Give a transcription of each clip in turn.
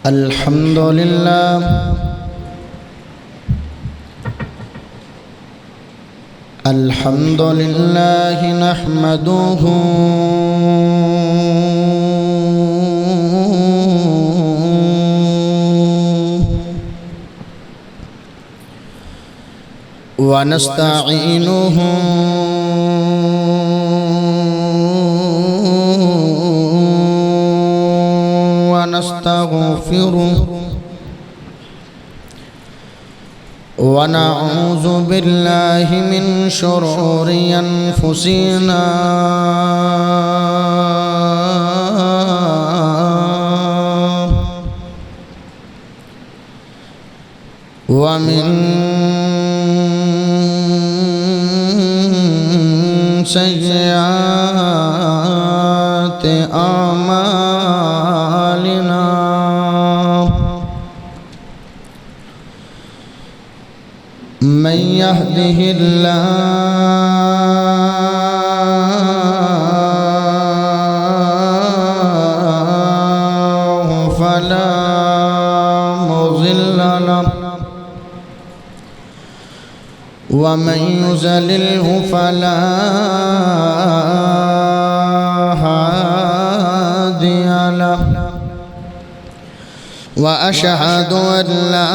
الحمد لله الحمد لله نحمده ونستعينه ونستغفره ونعوذ بالله من شرور أنفسنا ومن سيئات أعمالنا من يهده الله فلا مضل له ومن يضلله فلا هادي له وأشهد أن لا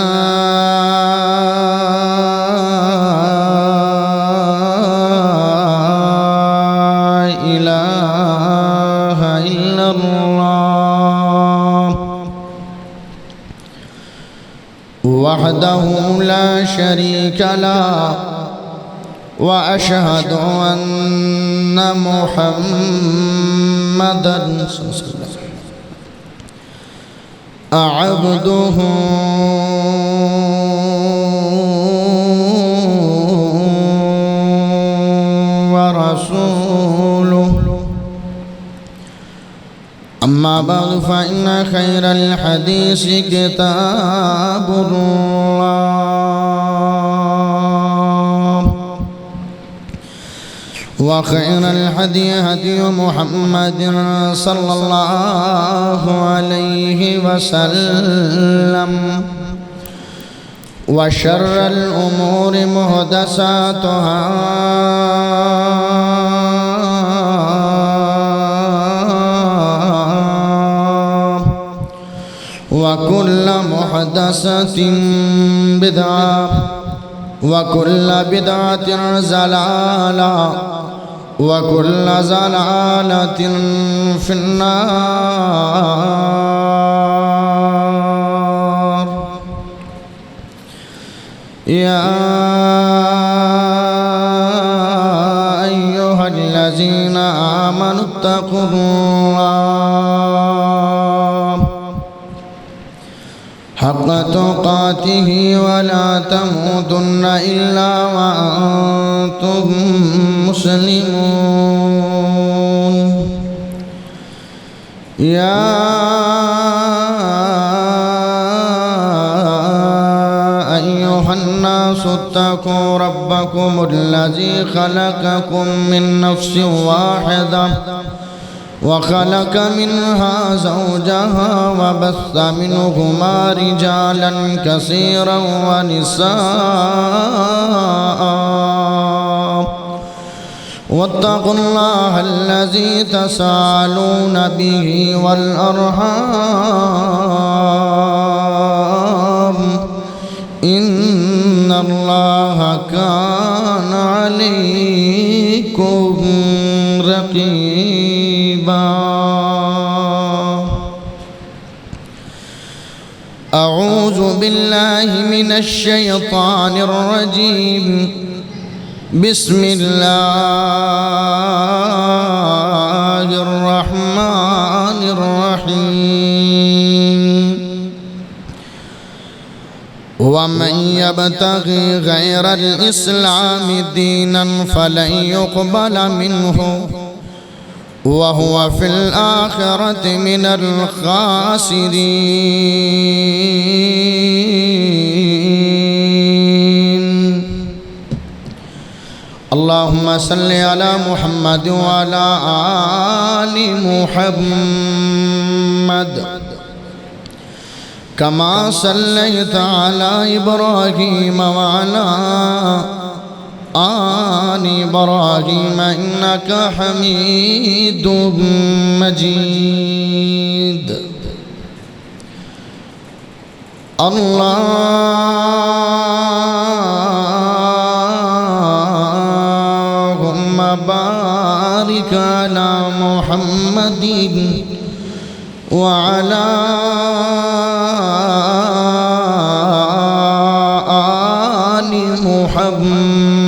إله إلا الله وحده لا شريك له وأشهد أن محمدًا عبده ورسوله أما بعد فإن خير الحديث كتاب الله وخير الهدي هدي محمد صلى الله عليه وسلم وشر الأمور محدثاتها وكل محدثة بدعة وكل بدعة ضلالة وكل ضلالة في النار يا أيها الذين آمنوا اتقوا الله حق تقاته ولا تموتن إلا وأنتم مسلمون يا أيها الناس اتقوا ربكم الذي خلقكم من نفس واحدة وخلق منها زوجها وبث منهما رجالا كثيرا ونساء واتقوا الله الذي تساءلون به والأرحام إن الله كان عليكم رقيبا أعوذ بالله من الشيطان الرجيم بسم الله الرحمن الرحيم ومن يبتغي غير الإسلام دينا فلن يقبل منه وهو في الآخرة من الخاسرين اللهم صل على محمد وعلى آل محمد كما صليت على إبراهيم وعلى آل إبراهيم إنك حميد مجيد. اللهم بارك على محمد وعلى آل محمد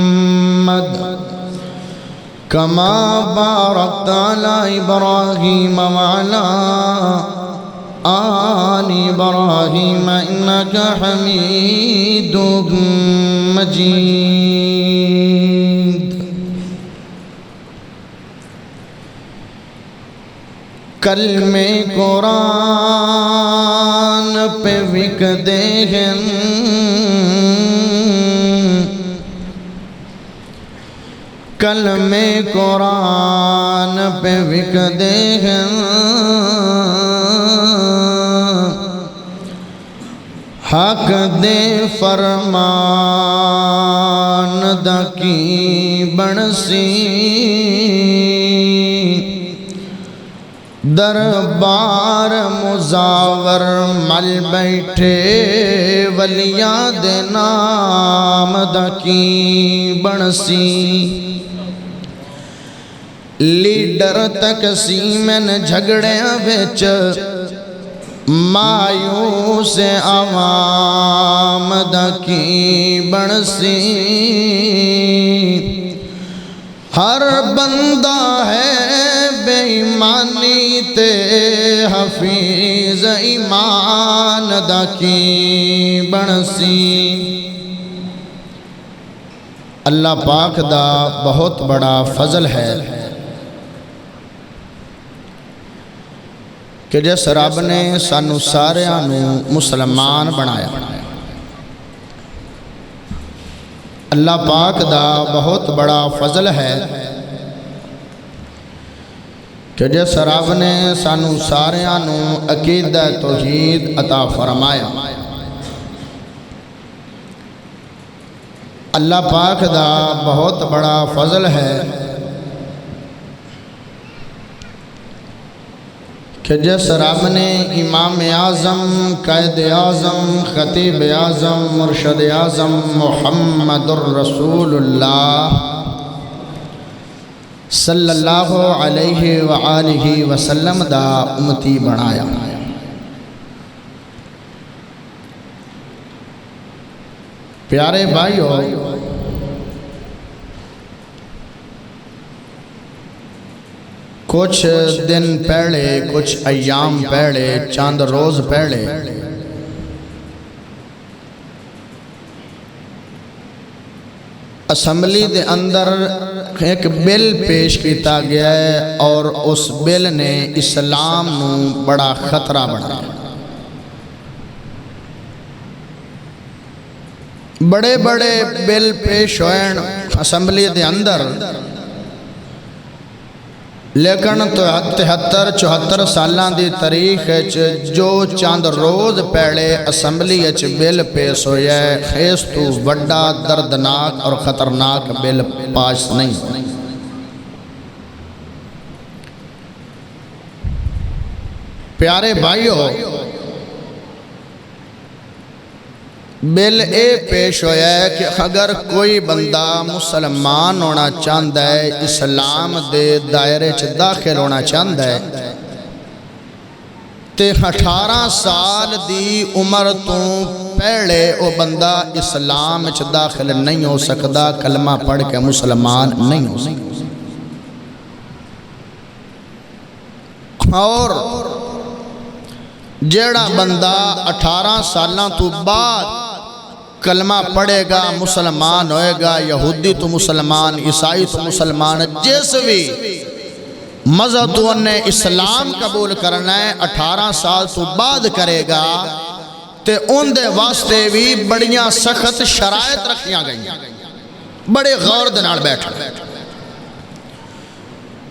كما باركت على إبراهيم وعلى آل إبراهيم إنك حميد مجيد. کلمے قرآن پہ وکدے ہیں، کلمے قرآن پہ وکدے ہیں، حق دے فرمان دا کی بنسی، دربار مزاور مل بیٹھے ولیاں دے نام دا کی بنسی، لیڈر تقسیمن جھگڑیاں وچ مایوس عوام دا کی بنسی، ہر بندہ ہے بے ایمانی تے حفیظ ایمان دا کی بنسی. اللہ پاک دا بہت بڑا فضل ہے کہ جس رب نے سانو ساریاں نو مسلمان بنایا. اللہ پاک دا بہت بڑا فضل ہے کہ جس رب نے سانو ساریاں نو عقیدہ توحید عطا فرمایا. اللہ پاک دا بہت بڑا فضل ہے کہ جس رب نے امام اعظم، قائد اعظم، خطیب اعظم، مرشد اعظم محمد الرسول اللہ صلی اللہ علیہ وآلہ وسلم دا امتی بنایا. پیارے بھائیو، کچھ دن پہلے، کچھ ایام پہلے، چند روز پہلے اسمبلی دے اندر ایک بل پیش کیتا گیا ہے اور اس بل نے اسلام نو بڑا خطرہ بنایا. بڑے بڑے بل پیش ہوئے اسمبلی دے اندر، لیکن 73-74 سالاں دی تاریخ جو چند روز پہلے اسمبلی بل پیش ہویا ہے، اس تو بڑا دردناک اور خطرناک بل پاس نہیں. پیارے بھائیو، بل اے پیش ہویا ہے کہ اگر کوئی بندہ مسلمان ہونا چاہتا ہے، اسلام دے دائرے چ داخل ہونا چاہتا ہے، تے 18 سال دی عمر تو پہلے وہ بندہ اسلام چ داخل نہیں ہو سکتا، کلمہ پڑھ کے مسلمان نہیں ہو سکتا. اور جیڑا بندہ 18 سالاں تو بعد کلمہ پڑھے گا مسلمان ہوئے گا، یہودی تو مسلمان، عیسائی تو مسلمان، جس بھی مذہب تو انہیں اسلام قبول کرنا ہے 18 سال تو بعد کرے گا، تے ان دے واسطے بھی بڑیاں سخت شرائط رکھیاں گئی، بڑے غور دے نال بیٹھا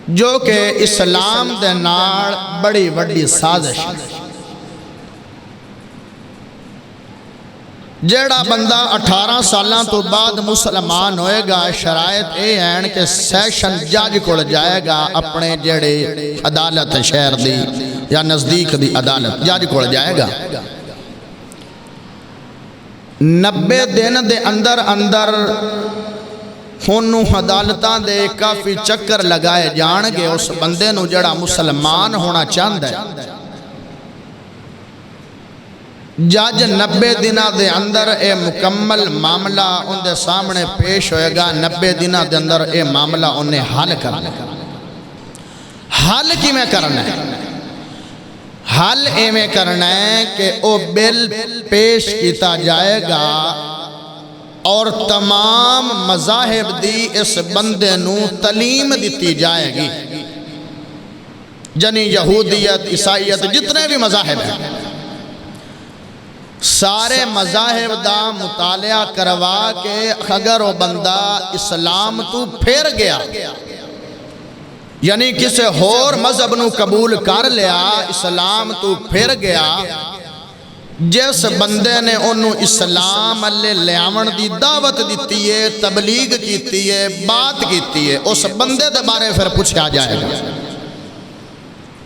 جو کہ اسلام دے نال بڑی وڈی سازش ہے. جیڑا بندہ 18 سالاں تو بعد مسلمان ہوئے گا، شرائط اے ہیں کہ سیشن جج کھڑ جائے گا، اپنے جیڑے عدالت شہر دی یا نزدیک دی عدالت جج کھڑ جائے گا۔ 90 دن دے اندر ہونوں عدالتاں دے کافی چکر لگائے جان گے، اس بندے نو جڑا مسلمان ہونا چاہتا ہے۔ جج 90 دنہ دے اندر اے مکمل معاملہ ان دے سامنے پیش ہوئے گا، 90 دنہ دے اندر اے معاملہ انہیں حل کرنا ہے۔ حل کی میں کرنا ہے؟ حل اے میں کرنا ہے کہ او بل پیش کیتا جائے گا اور تمام مذاہب دی اس بندے نو تعلیم دیتی جائے گی، یعنی یہودیت، عیسائیت، جتنے بھی مذاہب ہیں، سارے مذاہب دا مطالعہ کروا کے اگر وہ بندہ اسلام تو پھر گیا، یعنی کسے اور مذہب نو قبول کر لیا، اسلام تو پھر گیا، جس بندے نے انہوں اسلام اللہ لیاون دی دعوت دیتی ہے، تبلیغ کیتی ہے، بات کیتی ہے، اس بندے دے بارے پھر پوچھا جائے گا،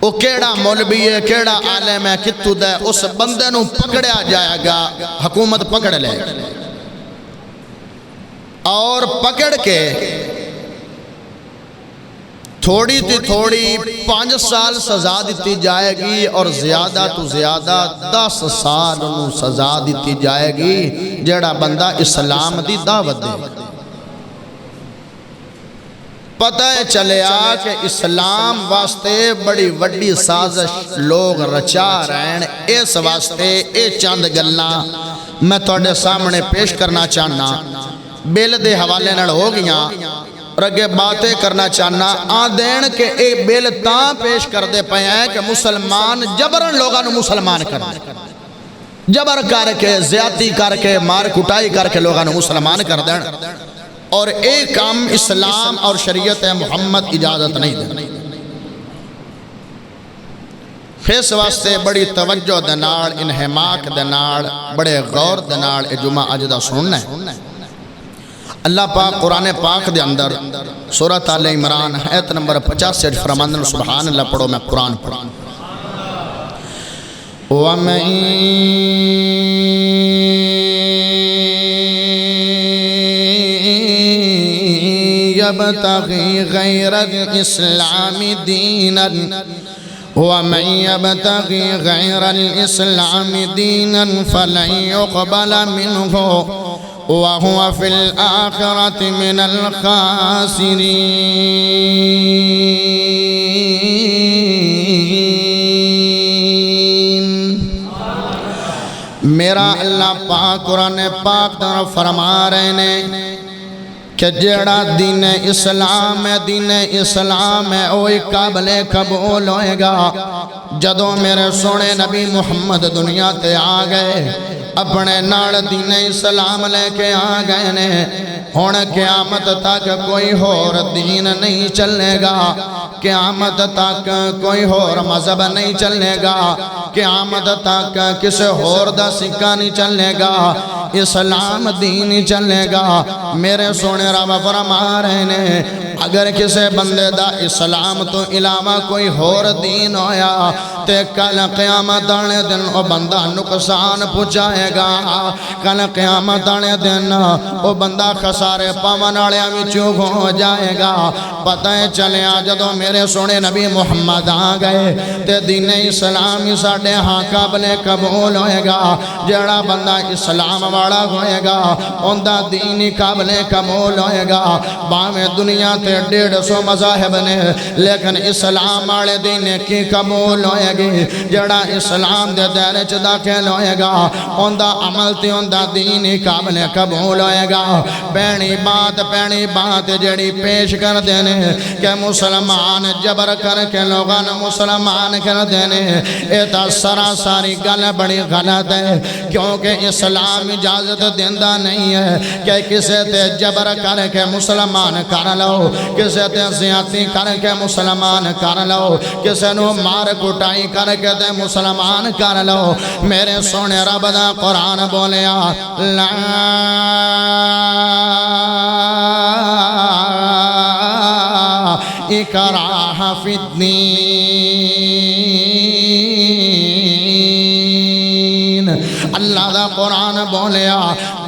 وہ کیڑا مولوی ہے، کیڑا عالم ہے، کتو دے، اس بندے نو پکڑیا جائے گا، حکومت پکڑ لے اور پکڑ کے تھوڑی تی تھوڑی 5 سال سزا دیتی جائے گی اور زیادہ تو زیادہ 10 سال انہوں سزا دیتی جائے گی، جڑا بندہ اسلام دی دعوت دے۔ پتہ چلیا کہ اسلام واسطے بڑی وڈی سازش لوگ رچا رہے ہیں، اس واسطے اے چند گلنا میں توڑے سامنے پیش کرنا چاہنا، بل دے حوالے نڑ ہو گیا اور اگے باتیں کرنا چاہنا آدین کہ اے بل تاں پیش کر دے پائے ہیں کہ مسلمان جبرن لوگاں نو مسلمان کر دیں، جبر کر کے، زیادتی کر کے، مار کٹائی کر کے لوگاں نو مسلمان کر دیں، اور ایک کام اسلام اور شریعت محمد اجازت نہیں دے۔ اس واسطے بڑی توجہ دنال، انہماک دنال، بڑے غور دنال اے جمعہ اجدہ سننا ہے۔ اللہ پاک قرآن پاک دے اندر سورۃ آل عمران آیت نمبر 85 فرماندن، سبحان اللہ پڑھو، میں قرآن پڑھوں۔ وَمَن يَبْتَغِي غَيْرَ الْإِسْلَامِ دِينًا وَمَن يَبْتَغِي غَيْرَ الْإِسْلَامِ دِينًا فَلَن يُقْبَلَ مِنْهُ وَهُوَ فِي الْآخِرَةِ مِنَ الْخَاسِرِينَ۔ میرا اللہ پاک قرآن پاک طرف فرما رہے ہیں کہ جڑا دین اسلام ہے، دین اسلام ہے، وہی قابل قبول ہوئے گا۔ جدوں میرے سونے نبی محمد دنیا تے آ گئے، اپنے نال دین اسلام لے کے آ گئے نے، ہون قیامت تک کوئی اور دین نہیں چلے گا، قیامت تک کوئی اور مذہب نہیں چلے گا، قیامت تک کسی اور دا سکہ نہیں چلے گا، اسلام دین چلے گا۔ میرے سونے رب فرما رہے نے اگر کسی بندے دا اسلام تو علاوہ کوئی اور دین ہویا تے کل قیامت آنے دن او بندہ نقصان پہنچائے گا، کل قیامت آنے دن او بندہ خسارے پاون والے وچوں ہو جائے گا۔ پتہ چلیا جدوں میرے سونے نبی محمد آ گئے تے دین اسلام ساڈے ہاں قابل قبول ہوئے گا۔ جڑا بندہ اسلام والا ہوئے گا اوندا دین قابل قبول ہوئے گا۔ باویں دنیا تے 150 مذاہب نے لیکن اسلام والے دین کی قبول ہوئے گی۔ جڑا اسلام دے دائرے چ داخل ہوئے گا اوندا عمل تے اوندا دین قابل قبول ہوئے گا۔ پہلی بات جڑی پیش کر دینے کہ مسلمان جبر کر کے لوگاں مسلمان کر دینے، اے تا سراساری گل بڑی غلط ہے کیونکہ اسلام اجازت دیندہ نہیں ہے کہ کسے تے جبر کر کے مسلمان کر لو، کسے تے زیادتی کر کے مسلمان کر لو، کسے نو مار کٹائی کر کے تے مسلمان کر لو۔ میرے سونے رب دا قرآن بولیا لا اکراہ فی الدین، اللہ دا قرآن بولیا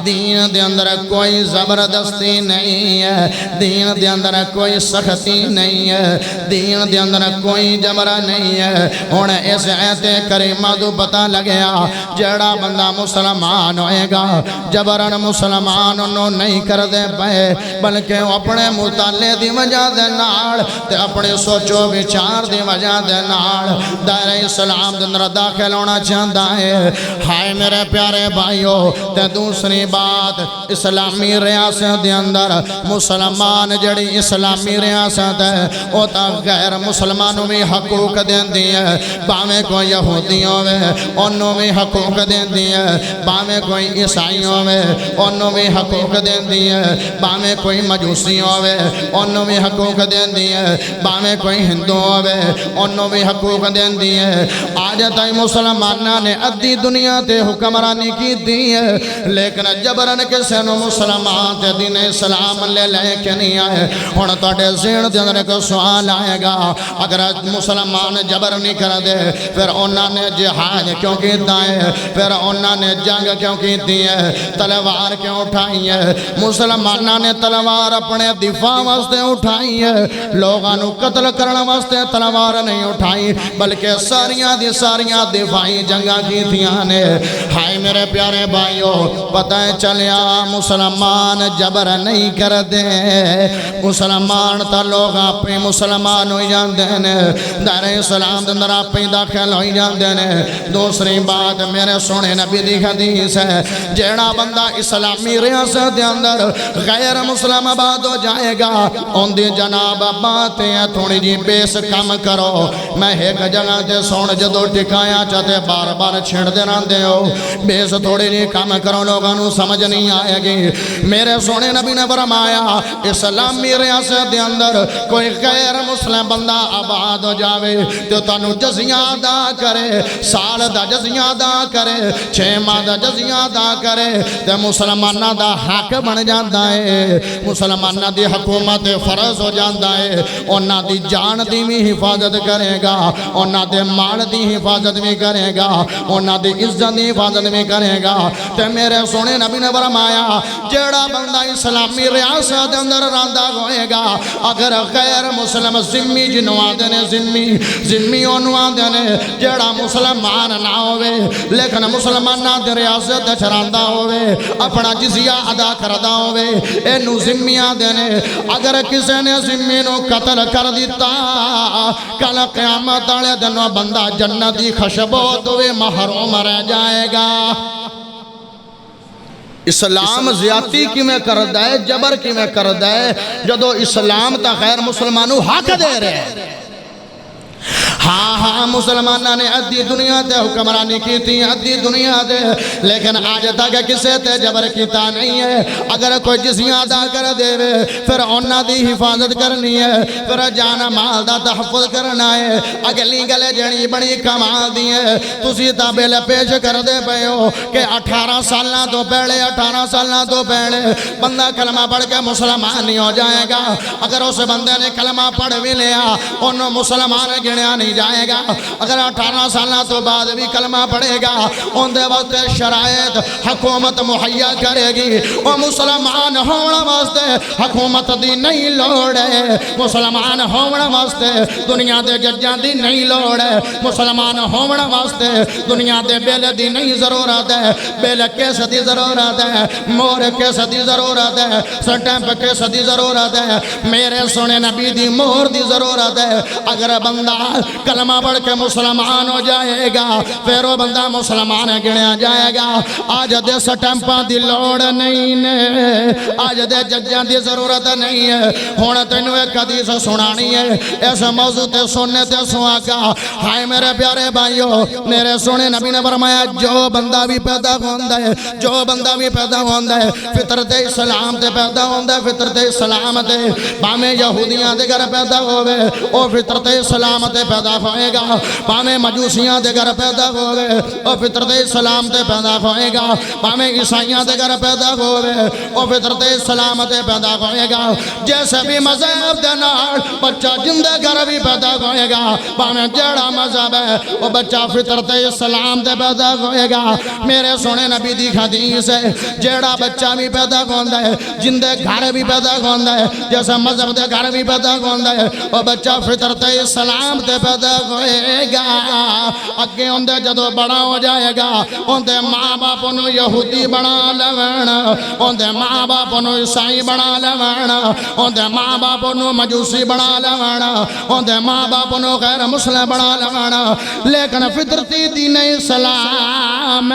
دین دے اندر کوئی زبردستی نہیں ہے، دین دے اندر کوئی سختی نہیں ہے، دین دے اندر کوئی جبر نہیں ہے۔ ہن اس ایت کریمہ تو پتہ لگیا جڑا بندہ مسلمان ہوئے گا جبرن مسلمان انہوں نہیں کر دے پائے، بلکہ اپنے مطالعے دی وجہ دے نال تے اپنے سوچو وچار دی وجہ دے نال دائرہ اسلام دے اندر داخل ہونا چاہتا ہے۔ ہائے میرے پیارے بھائیو، تے دوسری بات اسلامی ریاست دے اندر مسلمان جڑی اسلامی ریاست ہے وہ تا غیر مسلمانوں میں حقوق دین دی ہے، باویں کوئی یہودیوں میں انہوں میں حقوق دین دی ہے، باویں کوئی عیسائیوں میں انہوں میں حقوق دین دی ہے، باویں کوئی مجوسیوں میں انہوں میں حقوق دین دی ہے، باویں کوئی ہندووں میں انہوں میں حقوق دین دی ہے۔ آج تائی مسلمانہ نے ادھی دنیا تے حکمرانی کی دی ہے، لیکن جبرن کسے نو مسلمان تے دین اسلام لے لے کے نہیں آئے۔ ہن تواڈے ذہن دے اندر ایک سوال آئے گا، اگر مسلمان جبر نہیں کر دے پھر انہاں نے جہاد کیوں کیتا ہے، پھر انہاں نے جنگ کیوں کیتی ہے، تلوار کیوں اٹھائی ہے؟ مسلماناں نے تلوار اپنے دفاع واسطے اٹھائی ہے، لوگاں نو قتل کرن واسطے تلوار نہیں اٹھائی، بلکہ ساریاں دی ساریاں دفاعی جنگاں کیتیاں نے۔ ہائے میرے پیارے بھائیو، پتہ چلیا مسلمان جبر نہیں کر دے، مسلمان تا لوگ اپنے مسلمان ہوئی جاندے نے، دائرہ اسلام دے اندر اپنے داخل ہوئی جاندے نے۔ دوسری بات میرے سونے نبی دی حدیث ہے، جیڑا بندہ اسلامی ریاست دے اندر غیر مسلم آباد ہو جائے گا ان دی جناب باتیں تھوڑی جی بیس کم کرو۔ میں ایک جگہ تے سون جدو ٹکایا چاہتے بار بار چھڑ دے رہندے ہو، بیس تھوڑی جی کم کرو، لوگاں نو سمجھ نہیں آئے گی۔ میرے سونے نبی نے فرمایا اسلامی ریاست دے اندر کوئی غیر مسلم بندہ آباد ہو جاوے تو تانو جزیہ ادا کرے، سال دا جزیہ ادا کرے، 6 ماہ دا جزیہ ادا کرے، تے مسلمانہ دا حق بن جاندہ ہے، مسلمانہ دی حکومت فرض ہو جاندہ ہے، انہاں دی جان دی بھی حفاظت کرے گا، انہاں دے مال دی حفاظت بھی کرے گا، انہاں دی عزت دی حفاظت بھی کرے گا۔ تے میرے سونے نبی نے فرمایا جیڑا بندہ اسلامی ریاست دے اندر رہندا ہوئے گا، اگر غیر مسلم ذمی جنوں آندے نے ذمی انہوں آندے نے جیڑا مسلمان نہ ہوئے لیکن مسلماناں دے ریاست تے رہندا ہوئے، اپنا جزیہ ادا کردا ہوئے، اینوں ذمی آندے نے۔ اگر کسے نے ذمی نو قتل کر دیتا کل قیامت والے دن بندہ جنت دی خوشبو تو محروم رہ جائے گا۔ اسلام زیادتی کی میں کردہ ہے، جبر کی میں کردہ ہے، جدو اسلام تا غیر مسلمانوں حق دے رہے ہیں۔ ہاں مسلمانہ نے ادھی دنیا دے حکمرانی کی تھی، ادھی دنیا دے، لیکن آج تک کسے تے جبر کیتا نہیں ہے۔ اگر کوئی جزیہ ادا کر دے پھر انہاں دی حفاظت کرنی ہے، پھر جان مال دا تحفظ کرنا ہے۔ اگلی گلے جڑی بڑی کمال دی ہے، تسی تا بل پیش کر دے پے ہو کہ 18 سالاں تو پہلے بندہ کلمہ پڑھ کے مسلمان نہیں ہو جائے گا۔ اگر اس بندے نے کلمہ پڑھ بھی لیا انہوں مسلمان گنیا نہیں جائے گا۔ اگر 18 سالہ تو بعد بھی کلمہ پڑھے گا ان دے وقت شرائط حکومت مہیا کرے گی، وہ مسلمان ہونا واسطے حکومت دی نہیں لوڑ ہے، مسلمان ہونا واسطے دنیا دے ججاں دی نہیں لوڑ ہے، مسلمان ہونا واسطے دنیا دے بیل دی نہیں ضرورت ہے، بیل کیس دی ضرورت ہے، مور کیس دی ضرورت ہے، سٹیمپ کیس دی ضرورت ہے، میرے سونے نبی دی مور دی ضرورت ہے۔ اگر بندہ کلمہ پڑھ کے مسلمان ہو جائے گا، پھر وہ بندہ مسلمان گنیا جائے گا۔ آج دے سٹیمپاں دی لوڑ نہیں نے، آج دے ججاں دی ضرورت نہیں ہے۔ ہن تینوں ایک حدیث سنانی ہے، اس موضوع تے سننے تے سوا کا۔ ہائے میرے پیارے بھائیو، میرے سونے نبی نے فرمایا جو بندہ بھی پیدا ہوندا ہے، جو بندہ بھی پیدا ہوندا ہے فطرت اسلام تے پیدا ہوندا ہے، فطرت اسلام تے باویں یہودیاں دے گھر پیدا ہوئے او فطرت اسلام تے پیدا ہوئے گا، باویں مجوسیاں دے گھر پیدا ہوئے او فطرت اسلام تے پیدا ہوئے گا، باویں عیسائیاں دے گھر پیدا ہوئے او فطرت اسلام تے پیدا ہوئے گا۔ جیسے بھی مذہب دے نال بچہ جن دے گھر بھی پیدا ہوئے گا، باویں جیڑا مذہب ہے وہ بچہ فطرت اسلام دے پیدا ہوئے گا۔ میرے سونے نبی دی حدیث ہے، جیڑا بچہ بھی پیدا ہوندا ہے جن دے گھر بھی پیدا ہوندا ہے، جیسے مذہب دے گھر بھی پیدا ہوندا ہے، وہ بچہ فطرت اسلام تے پیدا ہوئے گا۔ اگے ہوندے جدو بڑا ہو جائے گا ہوندے ماں باپ نو یہودی بنا لیوان، ہوندے ماں باپ نو عیسائی بنا لیوان، ہوندے ماں باپ نو مجوسی بنا لیوان، ہوندے ماں باپ نو غیر مسلم بنا لیوان، لیکن فطرتی دین اسلام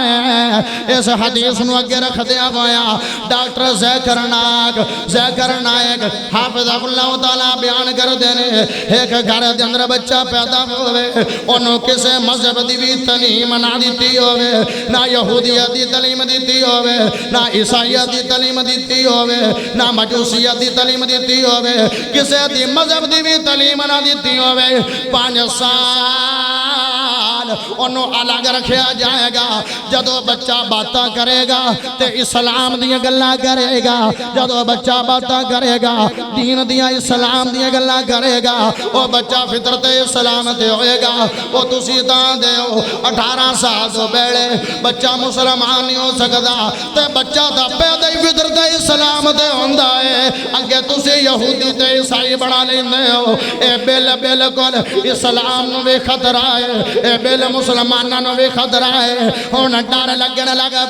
اس حدیث نو اگے رکھ دیا گیا۔ ڈاکٹر ذکر نائک حافظ اللہ تعالیٰ بیان کر دینے، ایک گھر دے اندر بچہ پیدا ہوئے، انہوں کسے مذہب دی بھی تعلیم نہ دیتی ہوئے، نہ یہودیت دی تعلیم دیتی ہوئے، نہ عیسائیت دی تعلیم دیتی ہوئے، نہ مجوسیت دی تعلیم دیتی ہوئے، کسے دی مذہب دی بھی تعلیم نہ دیتی ہوئے۔ 5 سال انہوں الگ رکھیا جائے گا۔ جدو بچہ باتاں کرے گا تے اسلام دیا گلا کرے گا، جدو بچہ باتاں کرے گا دین دیا اسلام دیا گلا کرے گا، وہ بچہ فطرت اسلام دے ہوئے گا۔ وہ تسی دان دے ہو 18 سال تو بیڑے بچہ مسلمان نہیں ہو سکتا، تے بچہ دا پیدا ہی فطرت اسلام دے ہوندہ ہے۔ اگے تسی یہودی تے عیسائی بڑھا لیندے ہو، اے بالکل اسلام نو بھی خطرہ ہے، اے بل مسلمانہ نو بھی خطرہ ہے۔ ہون ڈر لگن لگا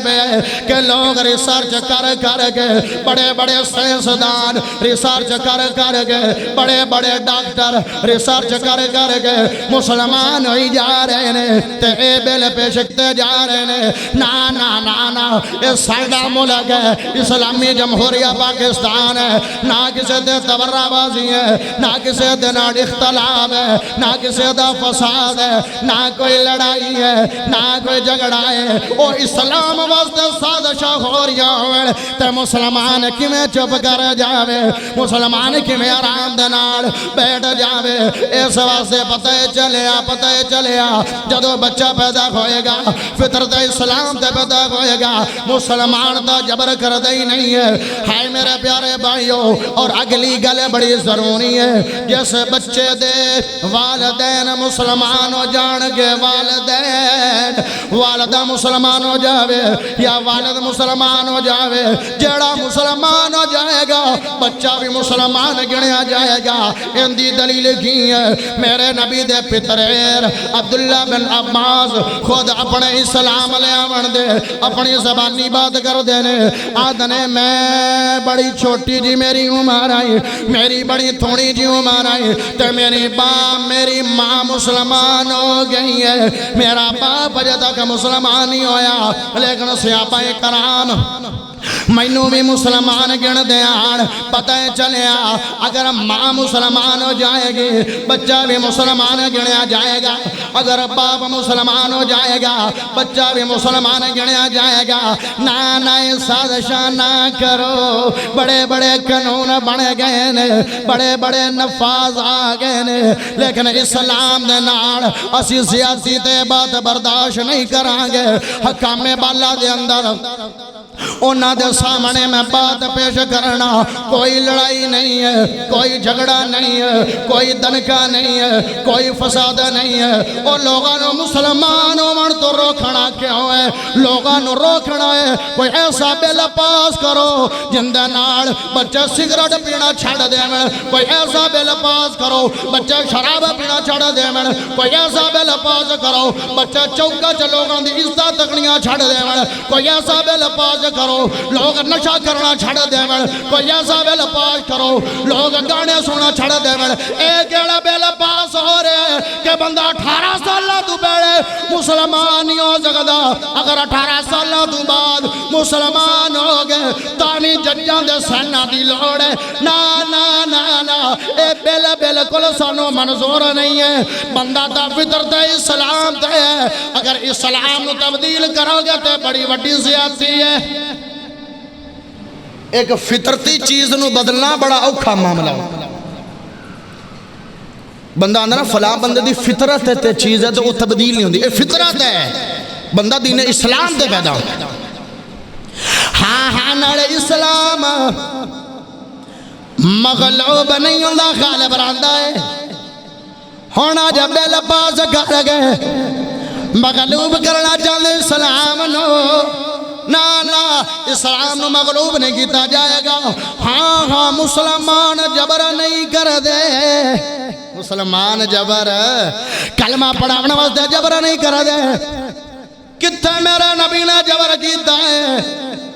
پہ ہے کہ لوگ ریسرچ کر کے بڑے بڑے سائنسدان ریسرچ کر کے بڑے بڑے ڈاکٹر ریسرچ کر کے مسلمان ہوئی جا رہے ہیں تے اے بل پیشکتے جا رہے ہیں۔ نا اے ساڑا ملک ہے، اسلامی جمہوریہ پاکستان ہے، نہ کسی دے تبرہ بازی ہے، نہ کسی دے ناڑ اختلاف ہے، نہ کسی دا فساد ہے، نہ کوئی لڑائی ہے، نہ کوئی جھگڑا ہے۔ او اسلام واسطے سازشاں ہو رہی ہوئے تے مسلمان کیویں چپ کر جاوے، مسلمان کیویں آرام دے نال بیٹھ جاوے۔ اس واسطے پتہ چلیا جدو بچہ پیدا ہوئے گا فطرت اسلام تے پیدا ہوئے گا، مسلمان دا جبر کر دے ہی نہیں ہے۔ ہائے میرے پیارے بھائیو، اور اگلی گل بڑی ضروری ہے، جس بچے دے والدین مسلمان ہو جان گے، والدہ مسلمان ہو جاوے یا والد مسلمان ہو جاوے، جیڑا مسلمان ہو جائے گا بچہ بھی مسلمان گنیا جائے گا۔ ان دی دلیل کی ہے، میرے نبی دے پتریر عبداللہ بن عباس خود اپنے اسلام لے آون دے اپنی زبانی بات کر دینے، آدھنے میں بڑی چھوٹی جی میری عمر آئی، میری بڑی تھوڑی جی عمر آئی تے میری ماں مسلمان ہو گئی ہے، میرا باپ جب تک مسلمان نہیں ہویا، لیکن صحابہ کرام مینوں بھی مسلمان گن دیان۔ پتہ چلیا اگر ماں مسلمان ہو جائے گی بچہ بھی مسلمان گنیا جائے گا، اگر باپ مسلمان ہو جائے گا بچہ بھی مسلمان گنیا جائے گا۔ نہ سازشاں نہ کرو، بڑے بڑے قانون بن گئے نے، بڑے بڑے نفاذ آ گئے نے، لیکن اسلام دے نال اسی زیادتی تے بات برداشت نہیں کران گے۔ حکام بالا دے اندر انہاں دے سامنے میں بات پیش کرنا، کوئی لڑائی نہیں ہے، کوئی جھگڑا نہیں ہے، کوئی دنکا نہیں ہے، کوئی فساد نہیں ہے۔ اور لوگاں نو مسلمان ہومن تو روکنا کیوں ہے؟ لوگاں نو روکنا ہے کوئی ایسا بل پاس کرو جن دے نال بچہ سگریٹ پینا چھڑ دیون، کوئی ایسا بل پاس کرو بچہ شراب پینا چھڑ دیون، کوئی ایسا بل پاس کرو بچہ چوکا چ لوگاں دی عزت تکنیاں چھڑ دیون، کوئی ایسا بل پاس کرو کرو لوگ نشہ کرنا چھڑ دے کوئی ایسا بل پاس کرو لوگ گانے سونا چھڑ دے ایک ایڑا بل پاس ہو رہے کہ بندہ 18 سالہ تو بیڑے مسلمان ہی ہو سکتا اگر 18 سالہ تو بعد مسلمان ہو گئے تانی جنجان دے سینہ دی لوڑے نا نا نا نا اے بل بالکل سانو منظور نہیں ہے بندہ تا فطرت اسلام تے ہے اگر اسلام نو تبدیل کرو گے تے بڑی وڈی زیادتی ہے ایک فطرتی چیز نو بدلنا بڑا اوکھا معاملہ بندہ اندر فلاں بندے دی فطرت تے چیز ہے تو وہ تبدیل نہیں ہوندی اے فطرت ہے بندہ دین اسلام تے پیدا ہوتا ہاں ہاں نڑے اسلام مغلوب نہیں ہوندہ غالب راندہ ہے ہونا جب بے لباس کر گئے مغلوب کرنا چاہتے اسلام نو نا نا اسلام نو مغلوب نہیں کیتا جائے گا ہاں ہاں مسلمان جبر نہیں کر دے مسلمان جبر کلمہ پڑھاونا واسطے جبر نہیں کر دے کتے میرے نبی نے جبر کیتا ہے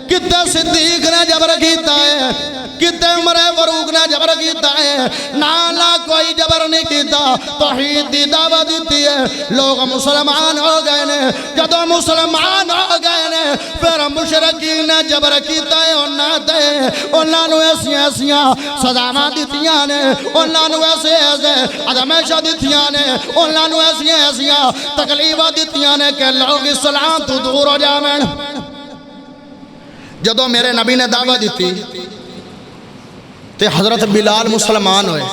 کتے صدیق نے جبر کیتا ہے کتے عمر فاروق نے جبر کیتا ہے نالا کوئی جبر نہیں کیتا توحید دی دعوت دیتی ہے لوگ مسلمان ہو گئے نے جدو مسلمان ہو گئے نے پھر مشرکین نے جبر کیتا ہے انہاں نو ایسیاں سزاواں دتیاں نے انہاں نو ایسے ادمیشہ دتیاں نے انہاں نو ایسیاں تکلیفاں دتیاں نے کہ لوگ اسلام تو دور ہو جاویں جدو میرے نبی نے دعوت دیتی تے حضرت بلال مسلمان ہوئے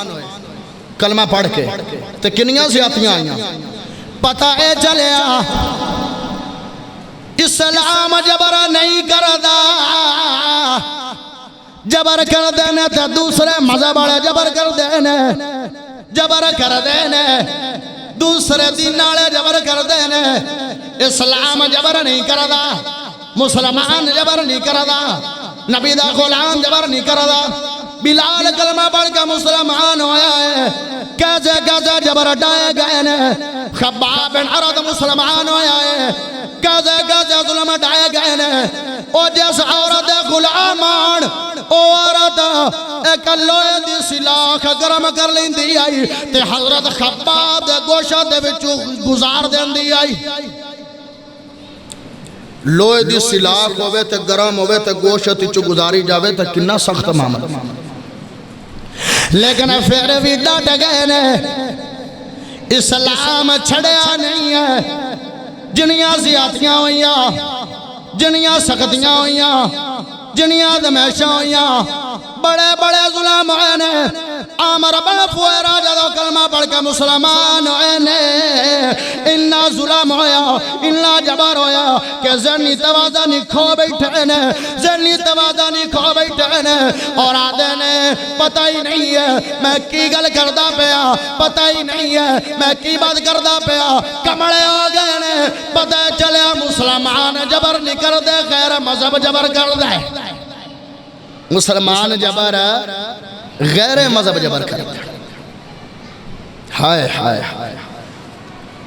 کلمہ پڑھ کے تے کنیاں زیادتیاں آئیاں پتہ اے چلیا اسلام جبر نہیں کردہ جبر کر دینے تے دوسرے مذہب والے جبر کر دینے جبر کر دینے دوسرے دین والے جبر کر دینے اسلام جبر نہیں کردہ مسلمان جبر نہیں کردا نبی دا غلام جبر نہیں کردا بلال کلمہ پڑھ کے مسلمان ہویا ہے کیسے کیسے جبر اٹھائے گئے نے خباب بن عرد مسلمان ہویا ہے کیسے کیسے ظلم اٹھائے گئے نے او جیسے عورت غلامان او عورت ایک لوئے دی سلاخ گرم کر لیں دی آئی تے حضرت خباب دے گوشہ دے بچو گزار دیں دی آئی لوئے دی سلاخ ہوئے تے گرم ہوئے تے گوشت چو گزاری جاوے تے کننا سخت معاملہ لیکن پھر بھی ڈٹ گئے نے اسلام چھڑیا نہیں ہے جنیاں زیادتیاں ہوئیاں جنیاں سختیاں ہوئیاں جنیاں دمیشہ ہوئیاں بڑے بڑے ظلم ہوئے نے عامر بن فویرہ جدو کلمہ پڑھ کے مسلمان ہوئے نے انہا ظلم ہویا انہا جبر ہویا کہ ذہنی توازنی کھو بیٹھے نے ذہنی توازنی کھو بیٹھے نے اور آدھے نے پتہ ہی نہیں ہے میں کی گل کردہ پیا پتہ ہی نہیں ہے میں کی بات کردہ پیا کمڑے ہو گئے نے پتہ چلے مسلمان جبر نہیں کر دے غیر مذہب جبر کر دے مسلمان جبر غیر مذہب جبر کر دے ہائے ہائے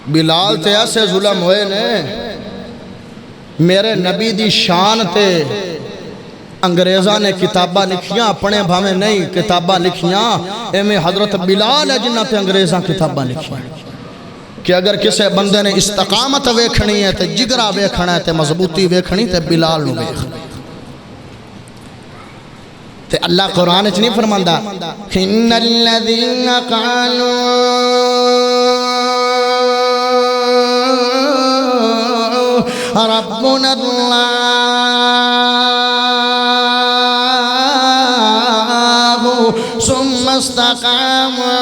بلال تے ایسے ظلم ہوئے نے میرے نبی دی شان تے انگریزہ نے کتابہ لکھیاں اپنے بھامے نہیں کتابہ لکھیاں اے حضرت بلال ہے جنہ تے انگریزہ کتابہ لکھیاں کہ اگر کسے بندے نے استقامت ویکھنی ہے تے جگرہ ویکھنا ہے تے مضبوطی ویکھنی تے بلال نو ویکھنی تے اللہ قرآن اچھ نہیں فرماندہ ان الذین قالوا ربنا اللہ ثم استقاموا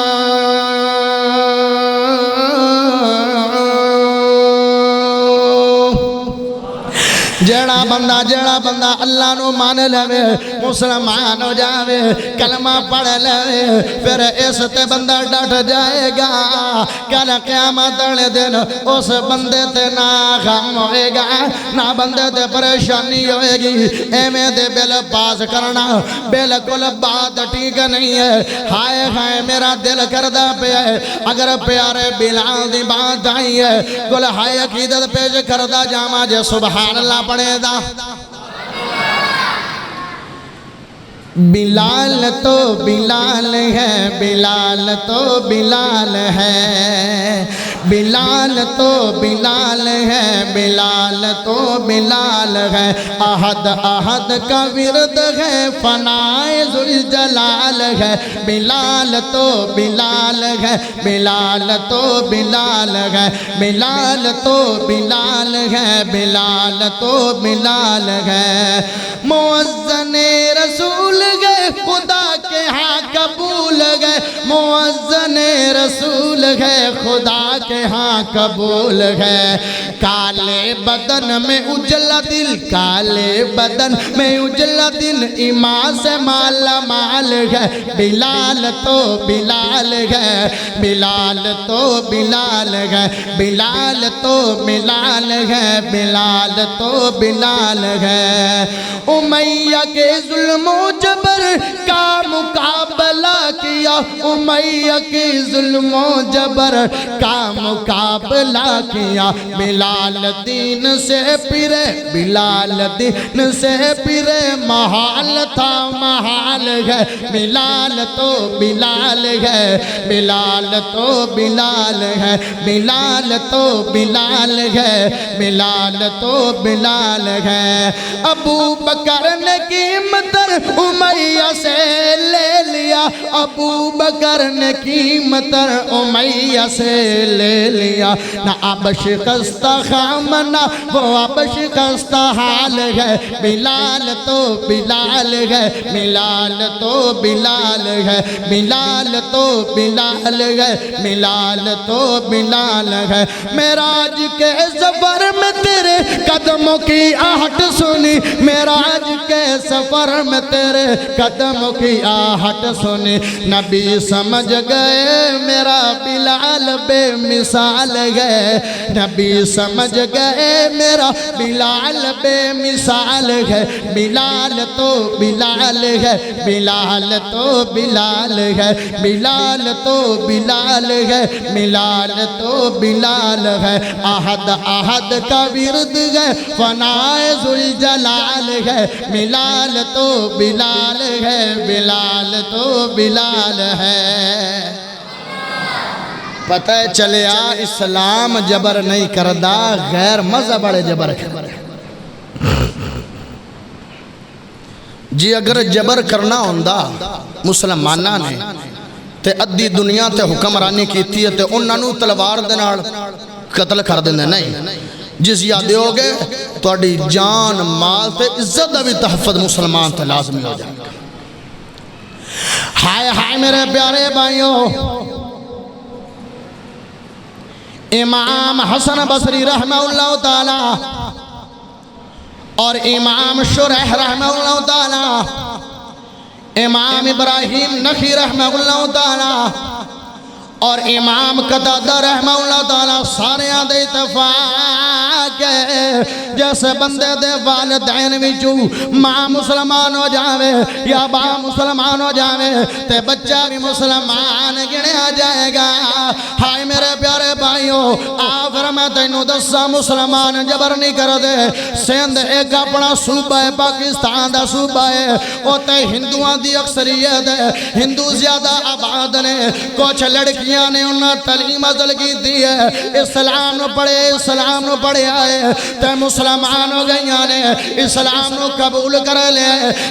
جڑا بندہ اللہ نو مان لے مسلمان ہو جاوے کلمہ پڑھ لے پھر اس تے بندہ ڈٹ جائے گا کل قیامت والے دن اس بندے تے نہ غم ہوئے گا نہ بندے تے پریشانی ہوئے گی ایویں دے بل پاس کرنا بالکل بات ٹھیک نہیں ہے ہائے ہائے میرا دل کردہ پہ ہے اگر پیارے بلال دی بات آئی ہے گل ہائے عقیدت پیش کردہ جاما جے سبحان اللہ پڑھے دا بلال تو بلال ہے، بلال تو بلال ہے، بلال تو بلال ہے، بلال تو بلال ہے، احد احد کا ورد ہے، فنائے ذوالجلال ہے، بلال تو بلال ہے، بلال تو بلال ہے، بلال تو بلال ہے، بلال تو بلال ہے، مؤذن رسول گئے خدا کے ہاں قبول گئے، مؤذن رسول ہے خدا کے ہاں قبول ہے، کالے بدن میں اجلا دل، کالے بدن میں اجلا دل، ایمان سے مالا مال ہے، بلال تو بلال ہے، بلال تو بلال ہے، بلال تو بلال ہے، بلال تو بلال ہے، امیہ کے ظلم و جبر کا مقابلہ کیا، امیہ کے ظلم و جبر کا مقابلہ کیا، بلال دین سے پرے، بلال دین سے پرے، محال تھا محال ہے، بلال تو بلال ہے، بلال تو بلال ہے، بلال تو بلال ہے، بلال تو بلال ہے، ابو بکر نے قیمتر امیہ سے لے لیا، ابو بکر نے قیمتر امیہ سے لے لیا، نہ اب شکستہ خام نہ وہ اب شکستہ حال ہے، بلال تو بلال ہے، بلال تو بلال ہے، بلال تو بلال ہے، بلال تو بلال ہے، معراج کے سفر میں تیرے قدموں کی آہٹ سنی، معراج کے سفر میں تیرے قدموں کی آہٹ سنی، نبی سمجھ گئے میرا بلال بے مثال ہے، نبی سمجھ گئے میرا بلال بے مثال ہے، بلال تو بلال ہے، بلال تو بلال ہے، بلال تو بلال ہے، بلال تو بلال ہے، احد احد کا ورد ہے، فنائے ذوالجلال ہے، بلال تو بلال ہے، بلال تو بلال ہے، پتہ چلیا اسلام جبر نہیں کردہ، غیر مذہب بڑے جبر کردہ، جی اگر جبر کرنا ہوندہ مسلمانہ نے تے ادھی دنیا تے حکمرانی کیتی ہے تے انہوں تلوار دنار قتل کر دیندے نہیں، جس یادے ہو گئے تو اڈی جان مال تے عزت بھی تحفظ مسلمان تے لازمی ہو جائے گا۔ ہائے ہائے میرے پیارے بھائیوں، امام حسن بصری رحمہ اللہ تعالی اور امام شریح رحمہ اللہ تعالی، امام ابراہیم نخعی رحمہ اللہ تعالی اور امام قتادہ رحمہ اللہ تعالی، سارے آدھے اتفاق ہے، جیسے بندے دے والدین وچوں ماں مسلمان ہو جاوے یا با مسلمان ہو جاوے تے بچہ بھی مسلمان گنیا جائے گا۔ ہائے میرے پیارے بھائیوں، آخر میں تینوں دسا مسلمان جبر نہیں کر دے، سندھ ایک اپنا صوبہ ہے، پاکستان دا صوبہ ہے، اوتے ہندوان دی اکثریت ہے، ہندو زیادہ آباد نے، کچھ لڑکیاں نے انہاں تعلیم حاصل کی دی ہے، اسلام نو پڑھے، اسلام نو پڑھے آئے تے مسلمان ہو گئیاں نے، اسلام نو قبول کر لے،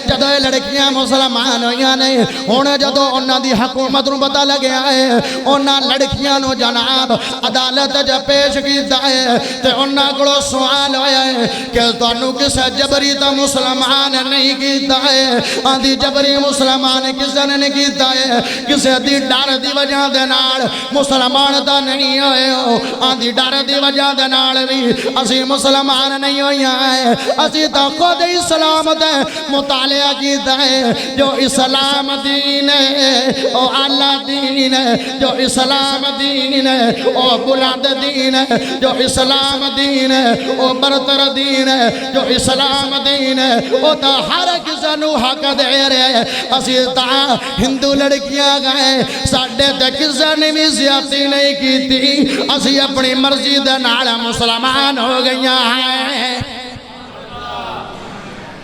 جدو لڑکیاں مسلمان ہوئیاں نے، انہیں جدو انہاں دی حکومت نو پتہ لگے آئے، انہاں لڑکیاں نو جناب عدالت جا پیش کیتا ہے تے انہاں کڑو سوال ہویا ہے کہ تانوں کسے جبری تا مسلمان نہیں کیتا ہے، آندھی جبری مسلمان کسے نہیں کیتا ہے، کسے دی ڈر دی وجہ دے نال مسلمان تا نہیں ہوئے ہو، آندھی ڈر دی وجہ دے نال بھی اسی مسلمان نہیں ہویا ہے، اسی تا خود اسلام دے مطالعہ کیتا ہے، جو اسلام دین ہے او اعلیٰ دین ہے، جو اسلام دین ہے او بلند دین ہے، جو اسلام دین ہے او برتر دین ہے، جو اسلام دین ہے او تا ہر کسے نو حق دے رہے، اسی تا ہندو لڑکیاں گئے ساڑھے تے کسے نے بھی زیادتی نہیں کی تھی، اسی اپنی مرضی دے نال مسلمان ہو گئیاں ہیں۔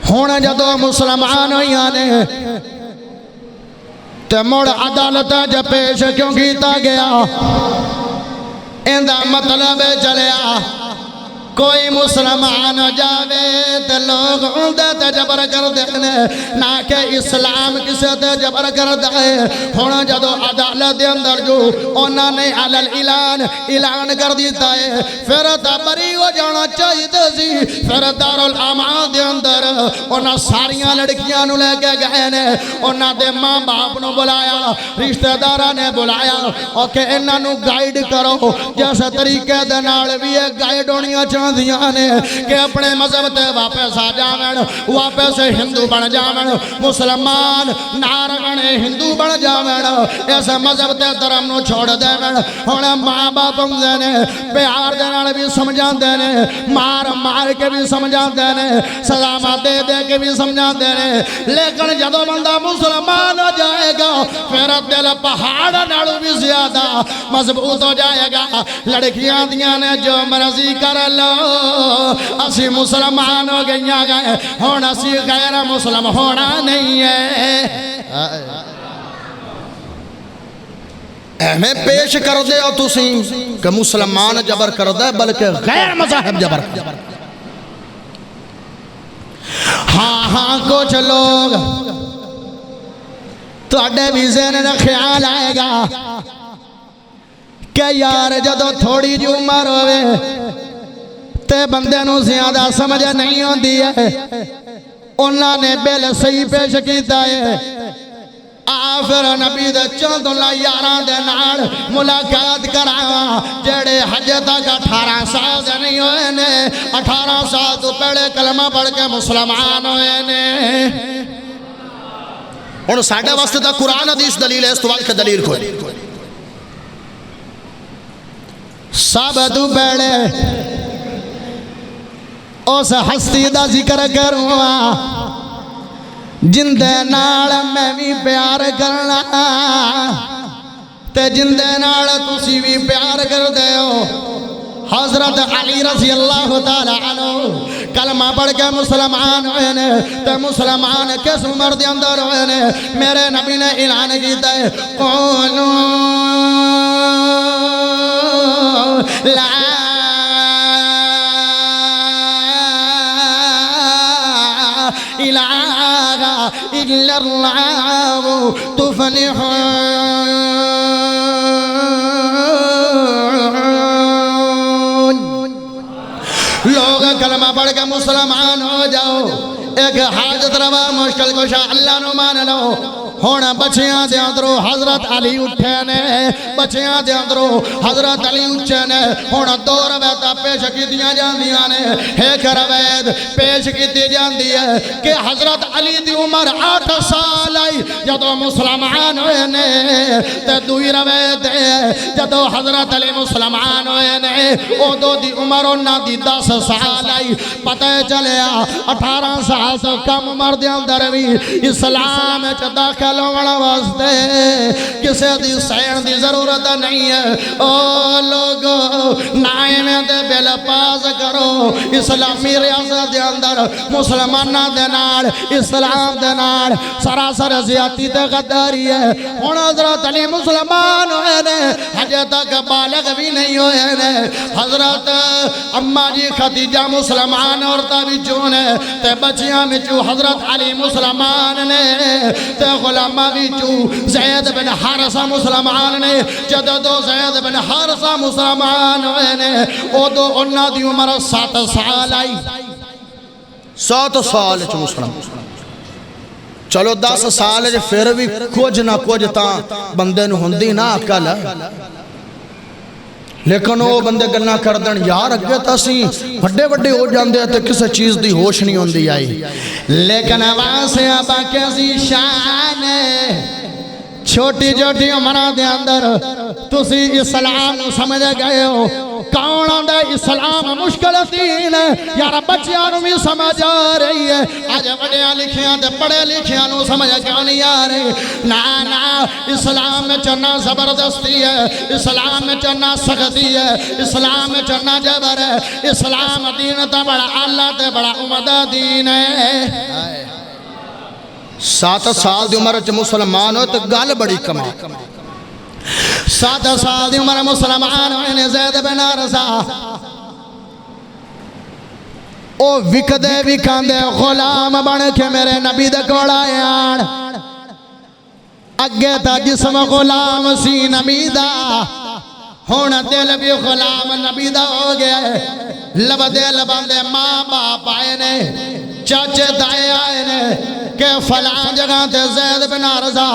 ہون جدو مسلمان ہوئی نے تے مڑ عدالت جا پیش کیوں کیتا گیا اندہ مطلب چلیا کوئی مسلمان جاوے تے لوگ اندہ تے جبر کر دینے نہ کہ اسلام کسے تے جبر کر دے ہونا جدو عدالت دے اندر جو انہوں نے علی اعلان کر دیتا ہے پھر تبری ہو جانا چاہیے سی پھر دارالامان دے اندر انہوں ساریاں لڑکیاں نو لے کے گئے نے انہوں دے ماں باپ نو بلایا رشتہ دارہ نے بلایا اور کہ انہوں نو گائیڈ کرو جیسے طریقے دے نال بھی ایک گائیڈ ہونیاں دیاں نے کہ اپنے مذہب تے واپس آ جاویں واپس ہندو بن جاویں مسلمان نارگنے ہندو بن جاویں اس مذہب تے دھرم نو چھوڑ دیویں ہن ماں باپ نے پیار دے نال بھی سمجھاندے نے مار کے بھی سمجھاندے نے سزا دے کے بھی سمجھاندے نے لیکن جدوں بندہ مسلمان ہو جائے گا پھر دل پہاڑ نالوں بھی زیادہ مضبوط ہو جائے گا لڑکیاں دیاں نے جو مرضی کر لو اسی مسلمان ہو گئیاں گئے ہونا اسی غیر مسلم ہونا نہیں ہے اہمیں پیش کر دے ہو تسی کہ مسلمان جبر کر دے بلکہ غیر مذاہب جبر کر دے ہاں کچھ لوگ تو اڈے بھی ذہن خیال آئے گا کہ یار جدو تھوڑی جو عمر ہوئے تے بندے نو زیادہ سمجھ نہیں ہوندی ہے انہوں نے بل صحیح پیش کیتا ہے آفر نبی دے چند اللہ یاران دے نال ملاقات کراوا جڑے حج تک 18 سال دے نہیں ہوئے نے 18 سال تو پہلے کلمہ پڑھ کے مسلمان ہوئے نے ان ساڑھے واسطے تا قرآن حدیث دلیل ہے اس توال کے دلیل کوئی سب تو پہلے اس ہستی دا ذکر کروں جن دے نال میں بھی پیار کرنا تے جن دے نال تسی بھی پیار کر دے ہو حضرت علی رضی اللہ تعالیٰ عنہ کلمہ پڑھ کے مسلمان ہوئے نے تے مسلمان کس عمر دے اندر ہوئے نے میرے نبی نے اعلان کیتا ہے قولوا لا الہ الا اللہ تفلحون لوگ کلمہ پڑھ کے مسلمان ہو جاؤ ایک حاجت روا مشکل کشا اللہ نو مان لو ہونا بچیاں دے اندرو حضرت علی اٹھے نے بچیاں دے اندرو حضرت علی اٹھے نے ہونا 2 روایتاں پیش کی دیاں جاندیاں نے ایک روایت پیش کی دی جاندی ہے کہ حضرت علی دی عمر 8 سال آئی جدو مسلمان ہوئے نے تے دوئی روایت ہے جدو حضرت علی مسلمان ہوئے نے او دو دی عمر انہاں دی 10 سال آئی پتہ چلیا 18 سال سے کم عمر دے اندر بھی اسلام چ داخل ہونا واسطے کسے دی سین دی ضرورت نہیں ہے او لوگو نائمیں دے بل پاس کرو اسلامی ریاست دے اندر مسلمانہ دے نال اسلام دے نال سراسر زیادتی تے غداری ہے ہون حضرت علی مسلمان ہوئے نے حج تک بالغ بھی نہیں ہوئے نے حضرت اماں جی خدیجہ مسلمان عورتہ بھی چونے تے بچیاں میں چو حضرت علی مسلمان نے تے غلامہ بھی چو زید بن حارثہ مسلمان نے جدو زید بن حارثہ مسلمان ہوئے نے او دو انہاں دی عمر 7 سال آئی 7 سال چو مسلمان چلو 10 سال پھر بھی کچھ نہ کچھ تاں بندے نو ہندی نہ عقل لیکن وہ بندے گلنا کر دن یار اگے تاسی بڑے بڑے ہو جاندے ہیں تے کسے چیز دی ہوش نہیں ہوندی آئی لیکن واسے آبا کیسی شان چھوٹی چھوٹی عمرہ دے اندر تسی اسلام سمجھ گئے ہو کون آندہ اسلام مشکل دین ہے یار بچیاں بھی سمجھ آ رہی ہے آج بڑیاں لکھیاں دے پڑھے لکھیاں نو سمجھ کیوں نہیں آ رہی نا اسلام میں چنا زبردستی ہے اسلام میں چنا سختی ہے اسلام میں چنا جبر ہے اسلام دین تا بڑا اللہ تے بڑا عمدہ دین ہے 7 سال دی عمر چ مسلمان ہو تو گل بڑی کما 7 سال دی عمر مسلمان ہوئے زید بن عرصہ او وکدے وکاندے غلام بن کے میرے نبی دے کول آئے آن اگے تا جسم غلام سی نبی دا ہونا دل بھی غلام نبی دا ہو گیا لبدے لباندے ماں باپ آئے نے چاچے دائے آئے نے کہ فلان جگہ تے زید بن عرصہ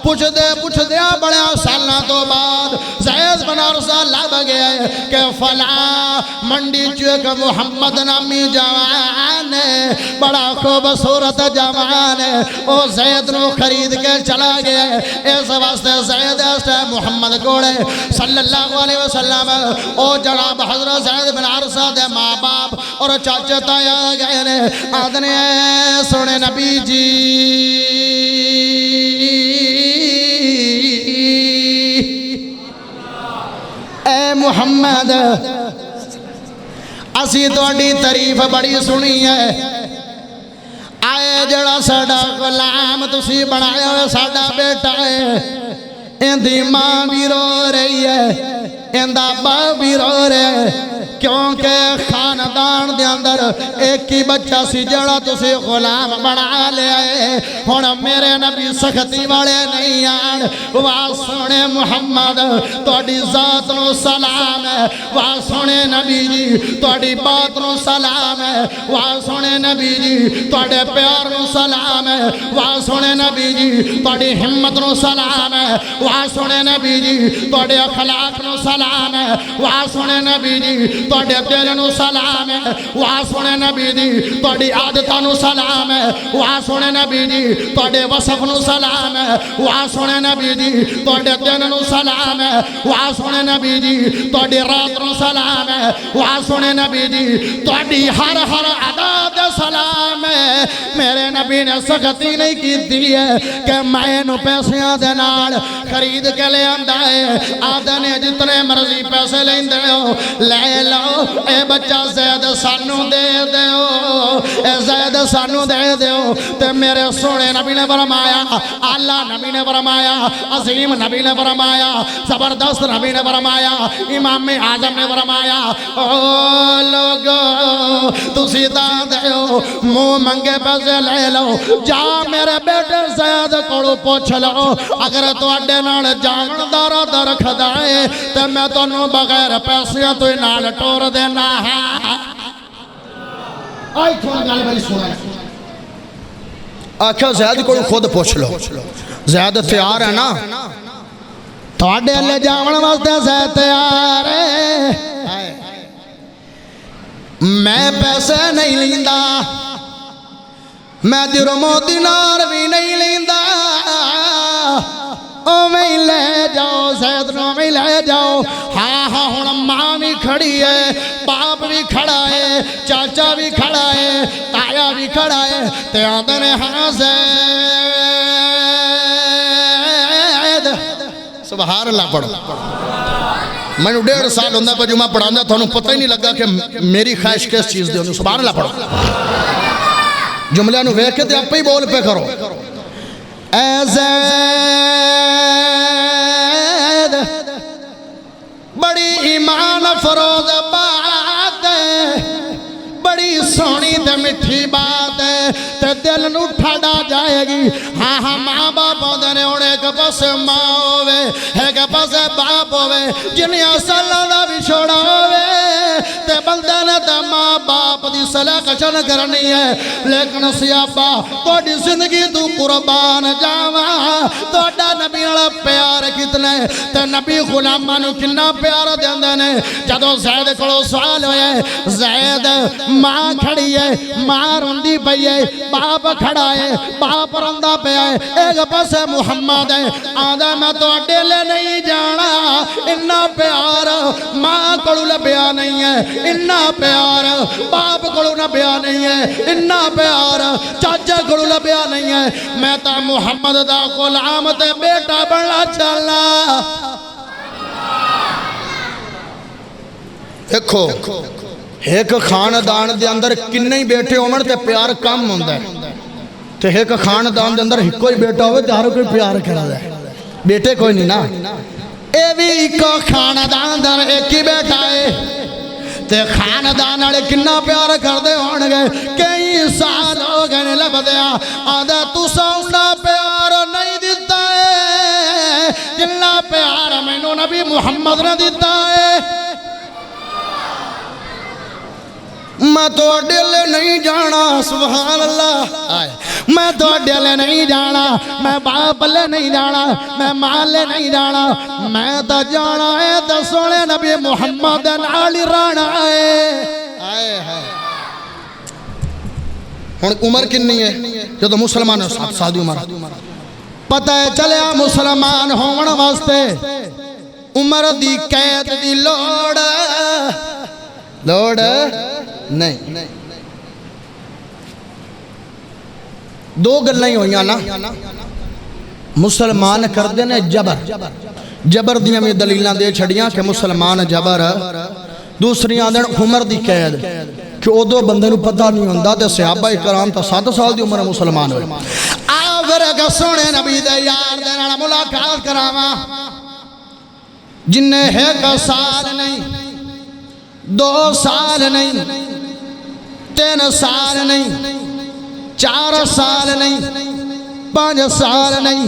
پوچھ دے بڑے سالنا تو بعد زید بن عرصہ لب گیا ہے کہ فلان منڈی چوک محمد نامی جوان ہے بڑا خوبصورت جوان ہے او زید نو خرید کے چلا گیا ہے اس واسطے زید محمد کوڑے صلی اللہ علیہ وسلم او جناب حضرت زید بن عرصہ دے ماں باپ اور چاچے تایا گئے نے آدھنے سونے نبی جی اے محمد اسی توڑی تعریف بڑی سنی ہے آئے جڑا ساڑا غلام تسی بنایا ہوئے ساڑا بیٹا ہے اندھی ماں بھی رو رہی ہے اندھا باپ بھی رو رہے ہیں کیونکہ خاندان دے اندر ایک ہی بچہ سی جڑا تسی غلام بنا لے آئے ہونا میرے نبی سختی والے نہیں آن واہ سونے محمد توڑی ذات نو سلام ہے واہ سونے نبی جی توڑی بات نو سلام ہے واہ سونے نبی جی توڑے پیار نو سلام ہے واہ سونے نبی جی توڑی ہمت نو سلام ہے واہ سونے نبی جی توڑے اخلاق نو سلام ہے واہ سونے نبی جی توڑے دل نو سلام ہے واہ سونے نبی جی توڑی عادتہ نو سلام ہے واہ سونے نبی جی توڑے وصف نو سلام ہے واہ سونے نبی جی توڑے دل نو سلام ہے واہ سونے نبی جی توڑی رات نو سلام ہے واہ سونے نبی جی توڑی ہر عدد سلام ہے میرے نبی نے سختی نہیں کی دی ہے کہ میں نو پیسیاں دے نال خرید کے لے آندہ ہے آدھے نے جتنے مرضی پیسے لیندے ہو لے لو اے بچہ زید سانو دے دیو اے زید سانو دے دیو تے میرے سونے نبی نے فرمایا اللہ نبی نے فرمایا عظیم نبی نے فرمایا زبردست نبی نے فرمایا امام اعظم نے فرمایا او لوگو تسی دا دیو منہ منگے پیسے لے لو جا میرے بیٹے زید کوڑو پوچھ لو اگر تو اڈے نال جان دارا در کھدائے تے میں تو نو بغیر پیسے تو نال ٹور دینا ہے آئی تھوڑا گال بھائی سونا آکھا زید کوڑو خود پوچھ لو زید تیار ہے نا تو اڈے لے جاون واسطے زید تیار ہے میں پیسے نہیں لیندہ میں درم و دینار بھی نہیں لیندہ او میں لے جاؤ زید نو میں لے جاؤ ہاں ہوں ماں بھی کھڑی ہے باپ بھی کھڑا ہے چاچا بھی کھڑا ہے تایا بھی کھڑا ہے تے آدھے نے ہاں زید سبحان اللہ پڑھو میں نے 1.5 سال ہوندہ پہ جمعہ پڑھاندہ تھا انہوں پتہ ہی نہیں لگا کہ میری خواہش کس چیز دے انہوں سبحان اللہ پڑھو جملہ نو ویکھے تے آپ ہی بول پہ کرو اے زید بڑی ایمان فروز بات ہے بڑی سونی تے مٹھی بات ہے تے دل نو ٹھاڑا جائے گی ہاں ماں باپ ہوندے نے ہونے ایک پاس ماں ہوئے ایک پاس باپ ہوئے جنیا سالہ دا بھی چھوڑا ہوئے تے بندے نے تے ماں باپ دی فیصلہ کچن کرنی ہے لیکن سیابا توڑی زندگی تو قربان جاواں توڑا نبی والا پیار کتنا ہے تے نبی غلامانو کنا پیار دیندے نے جدو زید کولو سوال ہوئے زید ماں کھڑی ہے ماں روندی پئی ہے باپ کھڑا ہے باپ روندا پیا ہے ایک پاسے محمد ہے آدھا میں تو اڈیلے نہیں جانا اتنا پیار ماں کولو لبیا نہیں ہے اتنا پیار باپ کولو لبیا نہیں ہے اتنا پیار چاچا کولو لبیا نہیں ہے میں تا محمد دا غلام تے بیٹا بڑا چلا دیکھو ایک خاندان دے اندر کنے ہی بیٹے عمر تے پیار کم ہوندہ ہے تے ایک خاندان دے اندر کوئی بیٹا ہوئے تے ہر کوئی پیار کرا ہے بیٹے کوئی نہیں نا اے بھی ایک خاندان در ایک ہی بیٹا ہے تے خاندان والے کنا پیار کر دے ہون گئے کئی سال ہو گئے لب دیا آدھا تو سونا پیار نہیں دیتا ہے جنہ پیار میں نو نبی محمد نے دیتا ہے میں تو اڈیلے نہیں جانا سبحان اللہ میں تو اڈیلے نہیں جانا میں باپ لے نہیں جانا میں ماں لے نہیں جانا میں تو جانا ہے تو سونے نبی محمد نالی رانا ہے عمر کنی ہے جو تو مسلمان ہے 7 سال دی عمر پتہ ہے چلے مسلمان ہون واسطے عمر دی قید دی لوڑ نہیں دو گل نہیں ہوئیاں نا مسلمان کر دینے جبر دیاں میں دلیلاں دے چھڑیاں کہ مسلمان جبر دوسری آدھن عمر دی قید کہ او دو بندے نو پتہ نہیں ہوندہ تے صحابہ اکرام تا 7 سال دی عمر مسلمان ہوئے آور اگا سونے نبی دے یار دے نالا ملاقات کراما جنہیں 1 سال نہیں 2 سال نہیں 3 سال نہیں 4 سال نہیں 5 سال نہیں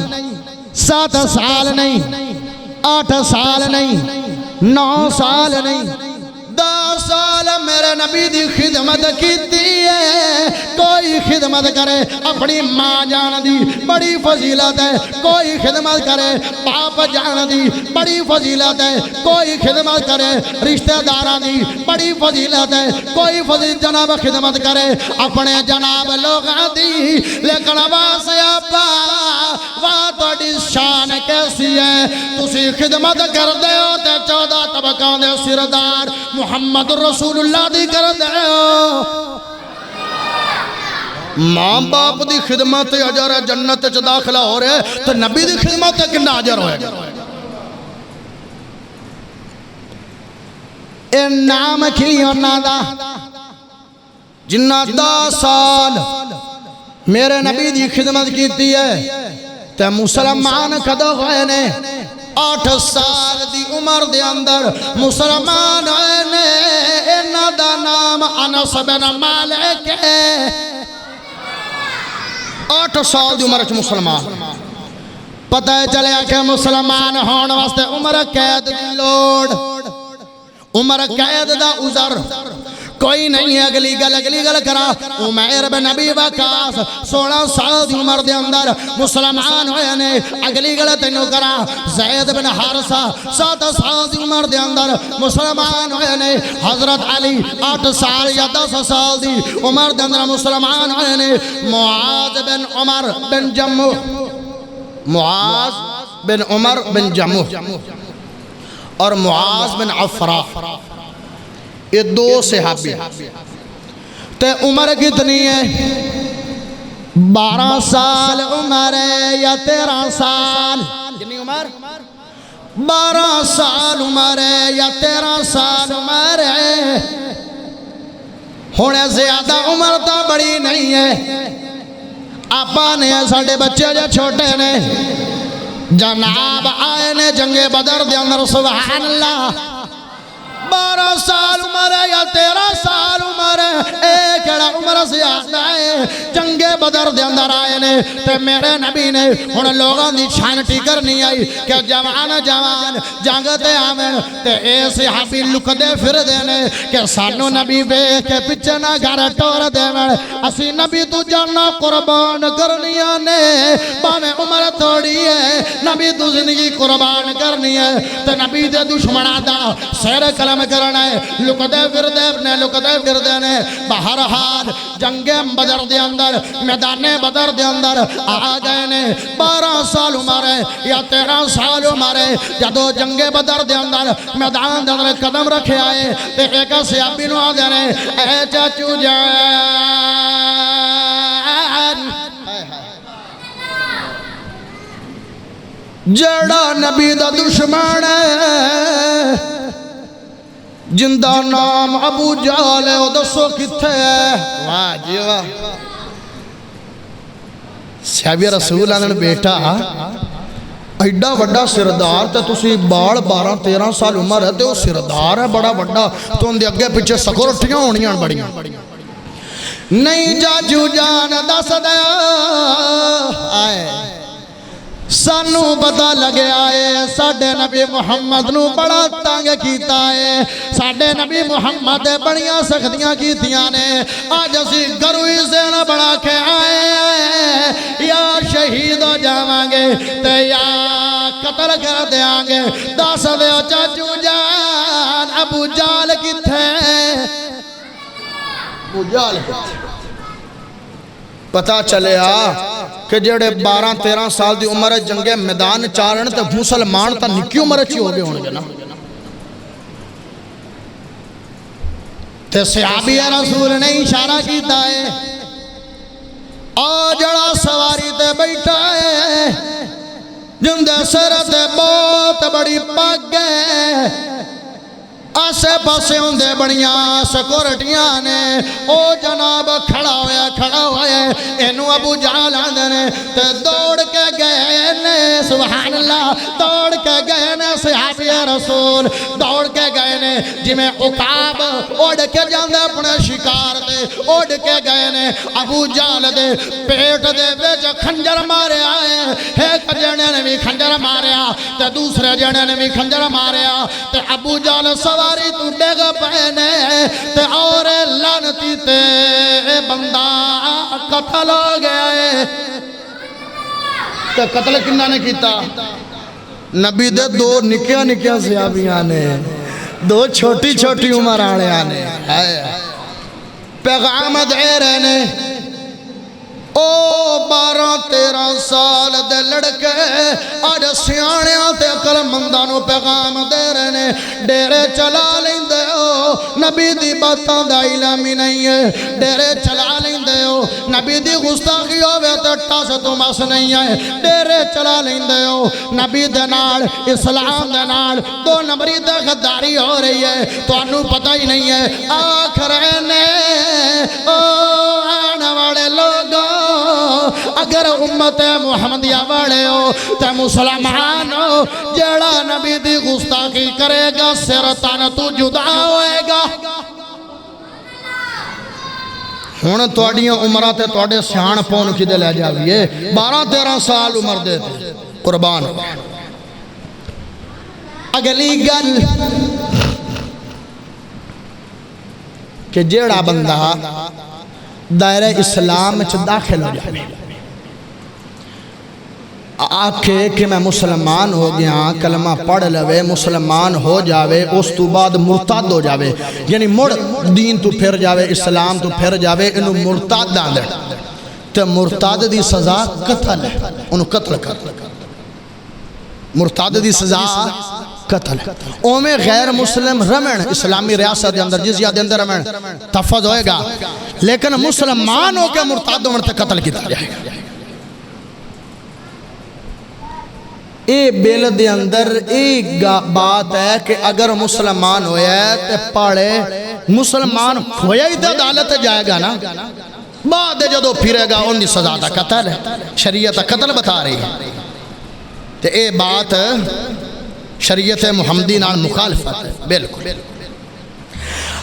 7 سال نہیں 8 سال نہیں 9 سال نہیں 10 سال میرے نبی دی خدمت کیتی ہے کوئی خدمت کرے اپنی ماں جان دی بڑی فضیلت ہے کوئی خدمت کرے باپ جان دی بڑی فضیلت ہے کوئی خدمت کرے رشتہ داران دی بڑی فضیلت ہے کوئی جناب خدمت کرے اپنے جناب لوگاں دی لیکن آواز ابا واہ توڑی شان کیسی ہے تسی خدمت کر دے ہو تے 14 طبقاں دے سردار محمد رسول اللہ دی کر دے ہو ماں باپ دی خدمت اجر جنت چ داخلہ ہو رہے تو نبی دی خدمت کنا اجر ہوئے گا اے نام کی ہونا دا جنہ 10 سال میرے نبی دی خدمت کیتی ہے تے مسلمان کدو ہوئے نے 8 سال دی عمر دے اندر مسلمان ہوئے نے انہ دا نام انس بن مالک ہے 8 سال دی عمر چ مسلمان پتہ چلے کہ مسلمان ہون واسطے عمر قید دی لوڑ عمر قید دا عذر کوئی نہیں ہے اگلی گل کرا عمر بن ابی وقاص 16 سال دی عمر دے اندر مسلمان ہوئے نے اگلی گل تینوں کرا زید بن حارثہ 7 سال دی عمر دے اندر مسلمان ہوئے نے حضرت علی 8 سال یا 10 سال دی عمر دے اندر مسلمان ہوئے نے معاذ بن عمر بن جموح معاذ بن عمر بن جموح اور معاذ بن عفرہ یہ 2 صحابی تے عمر کتنی ہے 12 سال عمر ہے یا 13 سال کتنی عمر 12 سال عمر ہے یا 13 سال عمر ہے ہونے زیادہ عمر تا بڑی نہیں ہے آپا نے ساڑھے بچے جو چھوٹے نے جناب آئے نے جنگ بدر دے اندر سبحان اللہ 12 سال عمر ہے یا 13 سال عمر ہے ایک ایڑا عمر زیادہ ہے جنگ بدر دے اندر آئے نے تے میرے نبی نے ہن لوگاں دی چھانٹی کرنی آئی کہ جوان جنگ تے آمن تے اے صحابی لک دے پھر دے نے کہ سانو نبی بے کے پچھے نہ گھر ٹور دے میں اسی نبی تو جانا قربان کرنیاں نے باویں عمر تھوڑی ہے نبی تو زندگی قربان کرنی ہے تے نبی دے دشمناں دا سیر قلم کرنا ہے لکدے پھردے نے بہرحال جنگ بدر دے اندر میدان بدر دے اندر آ گئے نے 12 سال عمر ہے یا 13 سال عمر ہے جدو جنگ بدر دے اندر میدان دے اندر قدم رکھے آئے تے ایک صحابی نو آ گئے اے چاچو جان جڑا نبی دا دشمن ہے جن دا نام ابو جہل ہے وہ دسو کتھے ہے واہ جی واہ صحابی رسول اللہ نے بیٹا ایڈا وڈا سردار تے تسی بال 12-13 سال عمر ہے تے وہ سردار ہے بڑا وڈا تو ان دے اگے پیچھے سکورٹیاں ہونیاں بڑیاں نہیں جاجو جان دس دیا آئے سانو پتہ لگے آئے ساڑھے نبی محمد نو بڑا تانگ کیتا ہے ساڑھے نبی محمد بڑیاں سختیاں کیتیاں نے آج اسی گروی سے نہ بڑا کے آئے یا شہید ہو جاوانگے تے یا قتل کر دیانگے دس دیو چاچو جان ابو جال کی تھے ابو جال کی تھے پتہ چلے کہ جڑے 12-13 سال دی عمر جنگ میدان چارن تے مسلمان تا نکی عمر اچھی ہو گئے ہونے نا تے صحابی رسول نے اشارہ کیتا ہے آ جڑا سواری تے بیٹھا ہے جن دے سر تے بہت بڑی پگ ہے آسے پاسے ہوندے بڑیاں سکورٹیاں نے او جناب کھڑا ہویا اینو ابو جہل آندے نے تے دوڑ کے گئے نے سبحان اللہ دوڑ کے گئے نے صحابی رسول دوڑ کے گئے نے جی میں عقاب اڑ کے جاندے اپنے شکار دے اڑ کے گئے نے ابو جہل دے پیٹ دے وچ کھنجر مارے آئے ایک جنے نے بھی کھنجر ماریا تے دوسرے جنے نے بھی کھنجر ماریا تے ابو جہل سواری تو ڈگ پہنے تے اور لانتی تے بندہ قتل ہو گیا ہے تے قتل کنہ نے کیتا نبی دے 2 نکیاں صحابیاں نے 2 چھوٹی عمر آنے آنے پیغام دے رہنے او 12-13 سال دے لڑکے آج سیانیاں تے عقل مندانو پیغام دے رہنے ڈیرے چلا لیندے ہو نبی دی باتاں دا علمی نہیں ہے ڈیرے چلا لیندے ہو نبی دی گستاخی ہوئے تے ٹاس تو مس نہیں ہے ڈیرے چلا لیندے ہو نبی دے نال اسلام دے نال 2 نمبری تے غداری ہو رہی ہے تو انہوں پتہ ہی نہیں ہے آخرے آنے والے لوگوں اگر امت محمدیہ والے ہو تے مسلمان ہو جڑا نبی دی گستاخی کرے گا سرطان تو جدا ہوئے گا ہون توڑیاں عمرہ تے توڑے سیان پون کی دے لے جاویے 12-13 سال عمر دے تے قربان ہو اگلی گل کہ جڑا بندہ دائرہ اسلام چھ داخل ہو جائے آکھے کہ میں مسلمان ہو گیا کلمہ پڑھ لوے مسلمان ہو جاوے اس تو بعد مرتد ہو جاوے یعنی مڑ دین تو پھر جاوے اسلام تو پھر جاوے انہوں مرتد آندے تو مرتد دی سزا قتل ہے انہوں قتل کر مرتد دی سزا قتل اومے غیر مسلم رمن اسلامی ریاست دے اندر جزیہ دے اندر رمن تفظ ہوئے گا لیکن مسلمان ہو کے مرتد ہونے تے قتل کیتا جائے گا اے بیل دے اندر ایک بات ہے کہ اگر مسلمان ہویا ہے تے پاڑے مسلمان ہویا ہی تے عدالت جائے گا نا بعد جدو پھرے گا ان دی سزا دا قتل ہے شریعت قتل بتا رہی ہے تے اے بات شریعت محمدی نال مخالفت ہے بالکل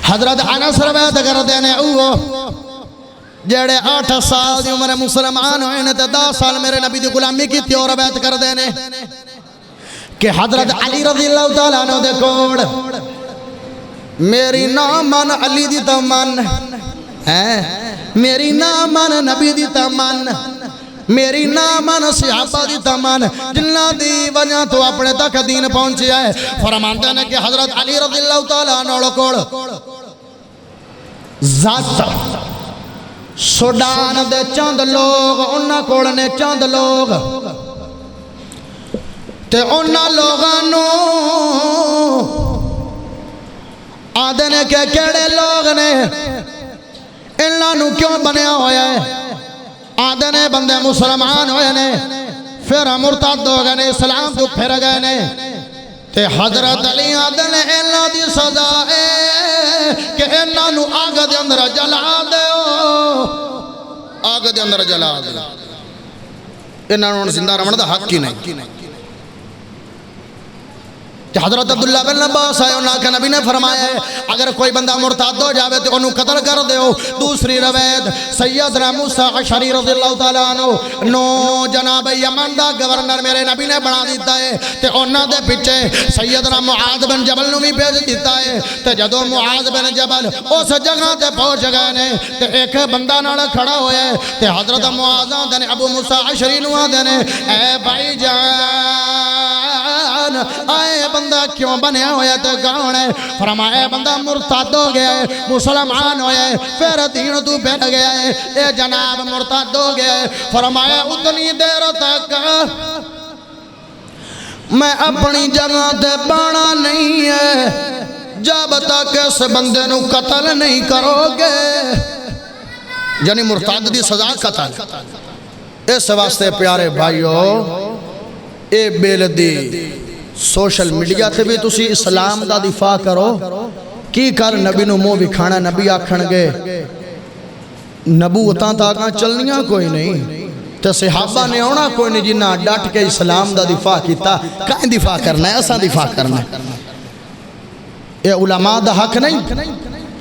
حضرت انس روایت کر دینے جڑے 8 سال دی عمر مسلمان ہوئے نے تے 10 سال میرے نبی دی غلامی کی اور بیعت کر دینے کہ حضرت علی رضی اللہ تعالیٰ عنہ دے کوڑ میری نامن علی دی تمن میری نامن نبی دی تمن میری نامن صحابہ دی تمن جنہ دی وجہ تو اپنے تک دین پہنچی ہے فرماندے نے کہ حضرت علی رضی اللہ تعالیٰ عنہ کوڑ ذات سوڈان دے چند لوگ انہاں کوڑنے چند لوگ تے انہاں لوگانو آدھے نے کہ کیڑے لوگ نے انہاں نو کیوں بنیا ہویا ہے آدھے نے بندے مسلمان ہوئے نے پھر مرتد ہو گئے نے اسلام تو پھر گئے نے تے حضرت علی آدھے نے انہاں دی سزا ہے کہ انہاں نو آگ دے اندر جلا دیو آگ دے اندر جلا دیو انہاں نو زندہ رہن دا حق ہی نہیں حضرت عبداللہ بن عباس آئے انہاں کے نبی نے فرمایا ہے اگر کوئی بندہ مرتد ہو جاوے تو انہوں قتل کر دیو دوسری روایت سیدنا موسیٰ عشری رضی اللہ تعالیٰ عنہ نو جناب یمن دا گورنر میرے نبی نے بنا دیتا ہے تے انہاں دے پیچھے سیدنا معاذ بن جبل نو بھی بھیج دیتا ہے تے جدو معاذ بن جبل اس جگہ تے پہنچ گئے نے تے ایک بندہ نال کھڑا ہویا ہے تے حضرت معاذ آدھے نے ابو موسیٰ عشری نو آدھے نے اے بھائی جان آئے بندہ کیوں بنیا ہویا تو کون ہے فرمایا بندہ مرتد ہو گیا ہے مسلمان ہویا ہے پھر دین تو بیٹھ گیا ہے اے جناب مرتد ہو گیا ہے فرمایا اتنی دیر تک میں اپنی جگہ تے بانا نہیں ہے جب تک اس بندے نو قتل نہیں کرو گے یعنی مرتد دی سزا قتل اس واسطے پیارے بھائیو اے بیلدی سوشل میڈیا تے بھی تسی اسلام دا دفاع کرو کی کر نبی نو مو بھی کھانا نبی آکھن گے نبوتاں تاکاں چلنیاں کوئی نہیں تے صحابہ نے ہونا کوئی نہیں جنہ ڈٹ کے اسلام دا دفاع کیتا کہیں دفاع کرنا ہے ایسا دفاع کرنا ہے اے علماء دا حق نہیں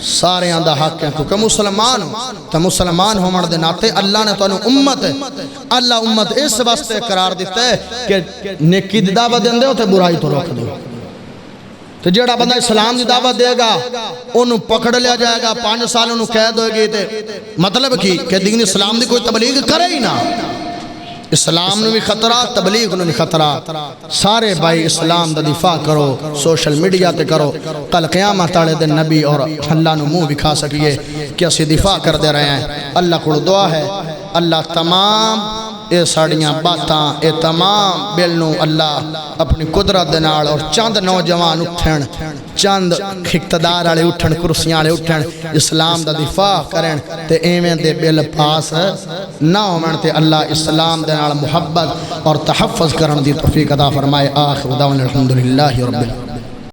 سارے آن دا حق ہیں کیونکہ مسلمان ہو تو مسلمان ہو مرد ناتے اللہ نے تو انہوں امت ہے اللہ امت اس واسطے قرار دیتا ہے کہ نیکی دی دعوت دیں دے ہوتے برائی تو روک دے تو جیڑا بندہ اسلام دی دعوت دے گا انہوں پکڑ لیا جائے گا 5 سال انہوں قید ہوئے گی تے مطلب کی کہ دین اسلام دی کوئی تبلیغ کرے ہی نا اسلام نے بھی خطرہ تبلیغ نے بھی خطرہ سارے بھائی اسلام دا دفاع کرو سوشل میڈیا تے کرو کل قیامت آلے دن نبی اور اللہ نے منہ بھی کھا سکیے کہ اسی دفاع کر دے رہے ہیں اللہ کو دعا ہے اللہ تمام اے ساڑیاں باتاں اے تمام بیلنوں اللہ اپنی قدرت دنال اور چند نوجوان اٹھن چند اقتدار آلے اٹھن کرسیاں آلے اٹھن اسلام دا دفاع کریں تے ایمیں دے بیل پاس نہ ہومن تے اللہ اسلام دنال محبت اور تحفظ کرن دی توفیق عطا فرمائے آخر دعوانا الحمدللہ رب العالمین